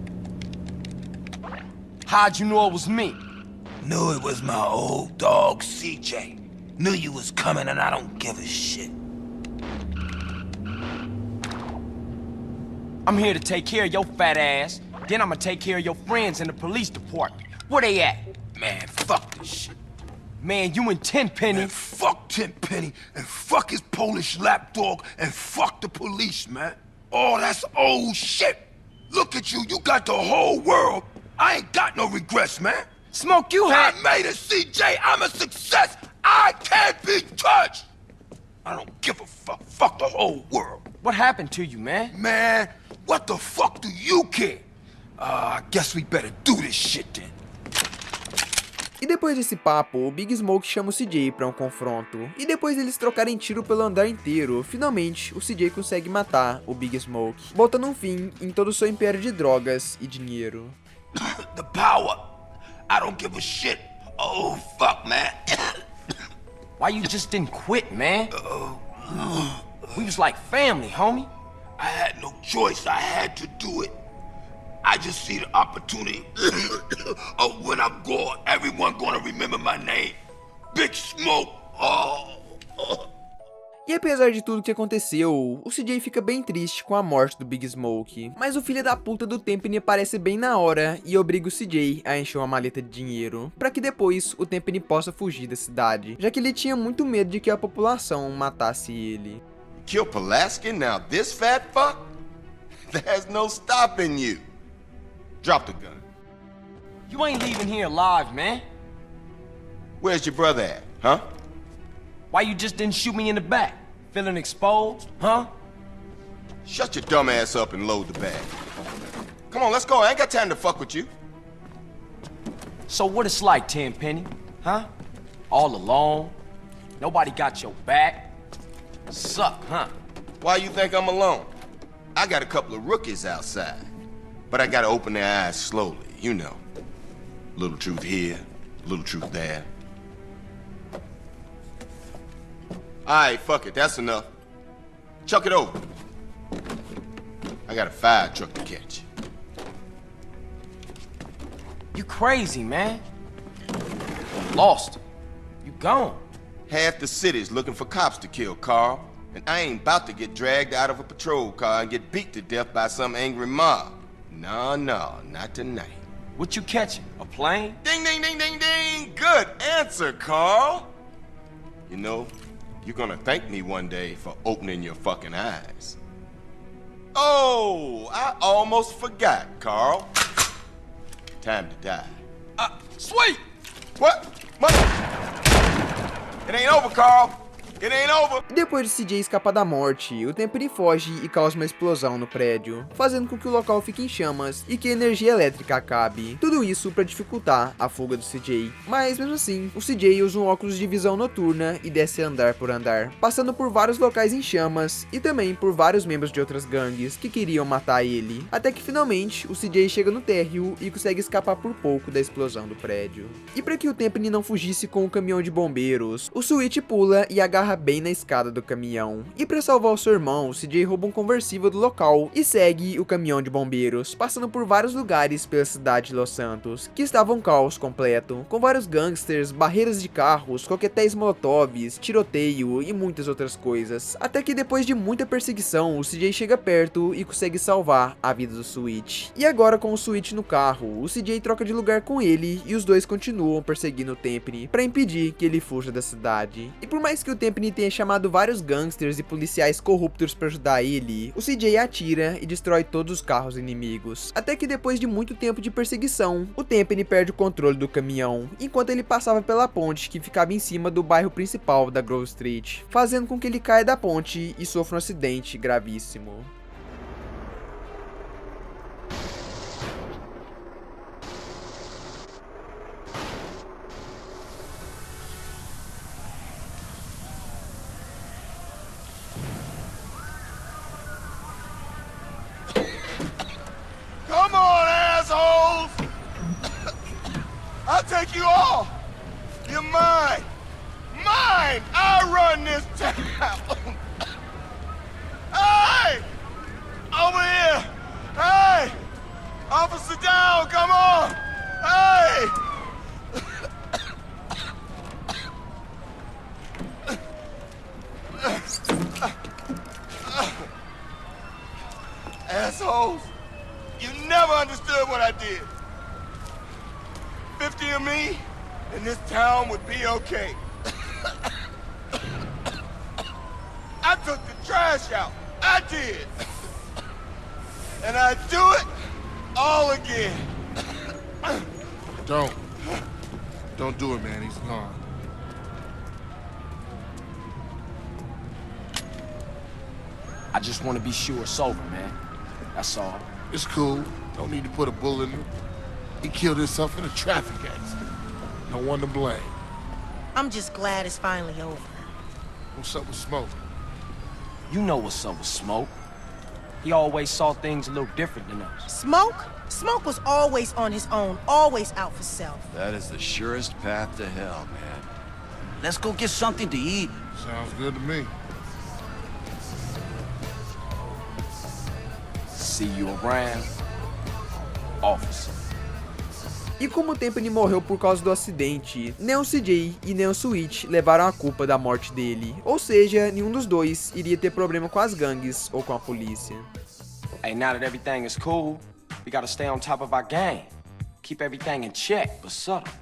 S3: How'd you know it was me?
S2: Knew it was my old dog, CJ. Knew you was coming and I don't give a shit.
S3: I'm here to take care of your fat ass. Then I'ma take care of your friends in the police department. Where they at?
S2: Man, fuck this shit.
S3: Man, you and Tenpenny.
S2: Man, fuck Tenpenny and fuck his Polish lapdog and fuck the police, man. Oh, that's old shit. Look at you, you got the whole world. I ain't got no regrets, man.
S3: Smoke, you had...
S2: I made it, CJ. I'm a success. I can't be touched. I don't give a fuck. Fuck the whole world.
S3: What happened to you, man?
S2: Man, what the fuck do you care? I guess we better do this shit then.
S1: E depois desse papo, o Big Smoke chama o CJ pra um confronto. E depois deles trocarem tiro pelo andar inteiro, finalmente o CJ consegue matar o Big Smoke, botando um fim em todo o seu império de drogas e dinheiro.
S2: The power. I don't give a shit. Oh, fuck, man.
S3: Why you just didn't quit, man? We was like family, homie.
S2: I had no choice. I had to do it. I just see the opportunity. Oh, when I'm gone, everyone gonna remember my name. Big Smoke.
S1: E apesar de tudo que aconteceu, o CJ fica bem triste com a morte do Big Smoke. Mas o filho da puta do Tenpenny aparece bem na hora e obriga o CJ a encher uma maleta de dinheiro, pra que depois o Tenpenny possa fugir da cidade, já que ele tinha muito medo de que a população matasse ele.
S13: Kill Pulaski, now this fat fuck? There's no stopping you. Drop the gun.
S3: You ain't leaving here alive, man.
S13: Where's your brother at, huh?
S3: Why you just didn't shoot me in the back? Feeling exposed, huh?
S13: Shut your dumb ass up and load the bag. Come on, let's go. I ain't got time to fuck with you.
S3: So what it's like, Tenpenny, huh? All alone? Nobody got your back? Suck, huh?
S13: Why you think I'm alone? I got a couple of rookies outside. But I gotta open their eyes slowly, you know. Little truth here, little truth there. Alright, fuck it, that's enough. Chuck it over. I got a fire truck to catch.
S3: You crazy, man. You lost. You gone.
S13: Half the city's looking for cops to kill, Carl. And I ain't about to get dragged out of a patrol car and get beat to death by some angry mob. No, not tonight.
S3: What you catching? A plane?
S13: Ding, ding, ding, ding, ding! Good answer, Carl! You know, you're gonna thank me one day for opening your fucking eyes. Oh, I almost forgot, Carl. Time to die.
S3: Sweet!
S13: What? It ain't over, Carl. It ain't over.
S1: Depois de CJ escapar da morte, o Tenpenny foge e causa uma explosão no prédio, fazendo com que o local fique em chamas e que a energia elétrica acabe. Tudo isso para dificultar a fuga do CJ. Mas mesmo assim, o CJ usa um óculos de visão noturna e desce andar por andar, passando por vários locais em chamas e também por vários membros de outras gangues que queriam matar ele. Até que finalmente o CJ chega no térreo e consegue escapar por pouco da explosão do prédio. E para que o Tenpenny não fugisse com o caminhão de bombeiros, o Switch pula e agarra bem na escada do caminhão. E para salvar o seu irmão, o CJ rouba um conversível do local e segue o caminhão de bombeiros, passando por vários lugares pela cidade de Los Santos, que estava um caos completo, com vários gangsters, barreiras de carros, coquetéis molotovs, tiroteio e muitas outras coisas. Até que depois de muita perseguição, o CJ chega perto e consegue salvar a vida do Switch. E agora com o Switch no carro, o CJ troca de lugar com ele e os dois continuam perseguindo o Tenpenny para impedir que ele fuja da cidade. E por mais que o Tenpenny Tenpenny tenha chamado vários gangsters e policiais corruptos para ajudar ele, o CJ atira e destrói todos os carros inimigos. Até que depois de muito tempo de perseguição, o Tenpenny perde o controle do caminhão, enquanto ele passava pela ponte que ficava em cima do bairro principal da Grove Street, fazendo com que ele caia da ponte e sofra um acidente gravíssimo.
S13: Come on, assholes! I'll take you all! You're mine! Mine! I run this town! Hey! Over here! Hey! Officer down, come on! Hey! Assholes! You never understood what I did. 50 of me, and this town would be okay. I took the trash out. I did. And I'd do it all again.
S12: Don't do it, man. He's gone.
S3: I just want to be sure it's over, man. That's all.
S12: It's cool. Don't need to put a bullet in him. He killed himself in a traffic accident. No one to blame.
S14: I'm just glad it's finally over.
S12: What's up with Smoke?
S3: You know what's up with Smoke. He always saw things a little different than us.
S14: Smoke? Smoke was always on his own, always out for self.
S8: That is the surest path to hell, man.
S4: Let's go get something to eat.
S12: Sounds good to me.
S3: See you around, officer.
S1: E como o Tenpenny morreu por causa do acidente, nem o CJ e nem o Switch levaram a culpa da morte dele, ou seja, nenhum dos dois iria ter problema com as gangues ou com a polícia.
S3: Hey, now that everything is cool, we gotta stay on top of our game. Keep everything in check, but subtle.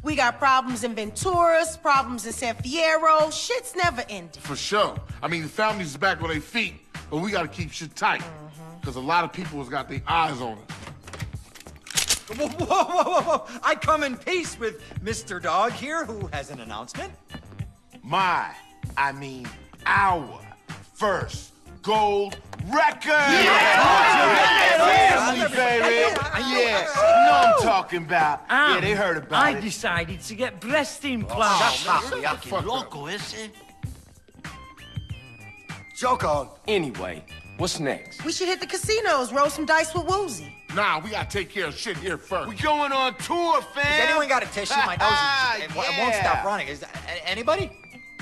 S14: We got problems in Venturas, problems in San Fierro. Shit's never ending.
S12: For sure. I mean, the family's back on their feet, but we gotta keep shit tight. Because a lot of people has got their eyes on us.
S15: Whoa, whoa, whoa, whoa, whoa. I come in peace with Mr. Dog here, who has an announcement.
S13: Our first gold record!
S15: Yeah,
S13: baby! Yeah, you know I'm talking about. Yeah, they heard about
S16: I
S13: it.
S16: decided to get breast implants.
S4: Loco ese.
S13: Joke on.
S3: Anyway, what's next?
S14: We should hit the casinos, roll some dice with Woozie.
S12: Nah, we gotta take care of shit here first.
S13: We going on tour, fam!
S15: Has anyone got a tissue? My nose is, it won't stop running. Is anybody?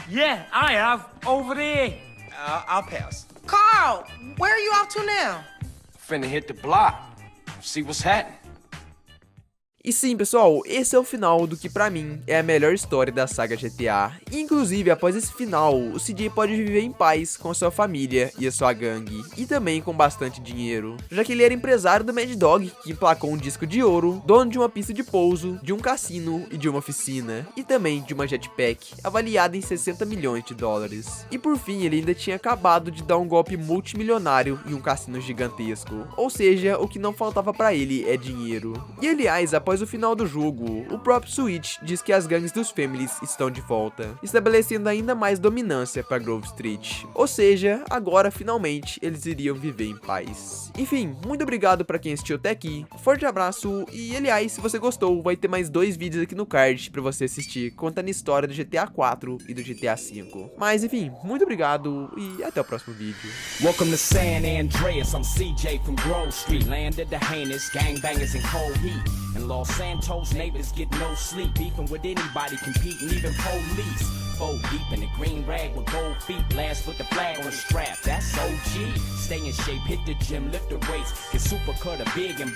S16: Yeah, I have. Over there.
S15: I'll pass.
S14: Carl, where are you off to now?
S3: Finna hit the block. See what's happening.
S1: E sim, pessoal, esse é o final do que pra mim é a melhor história da saga GTA. Inclusive, após esse final, o CJ pode viver em paz com a sua família e a sua gangue, e também com bastante dinheiro, já que ele era empresário do Mad Dog, que emplacou um disco de ouro, dono de uma pista de pouso, de um cassino e de uma oficina, e também de uma jetpack, avaliada em 60 milhões de dólares. E por fim, ele ainda tinha acabado de dar um golpe multimilionário em um cassino gigantesco, ou seja, o que não faltava pra ele é dinheiro. E aliás, após o final do jogo, o próprio Switch diz que as gangues dos Families estão de volta, estabelecendo ainda mais dominância para Grove Street. Ou seja, agora finalmente eles iriam viver em paz. Enfim, muito obrigado para quem assistiu até aqui, forte abraço e aliás, se você gostou, vai ter mais 2 vídeos aqui no card para você assistir contando a história do GTA 4 e do GTA 5. Mas enfim, muito obrigado e até o próximo vídeo.
S17: Welcome to San Andreas, I'm CJ from Grove Street, land of the heinous, gangbangers in cold heat. And Los Santos neighbors get no sleep, beefing with anybody, competing, even police. 4 deep in the green rag with gold feet, blast with the flag on the strap, that's OG. Stay in shape, hit the gym, lift the weights, get super cut, a big and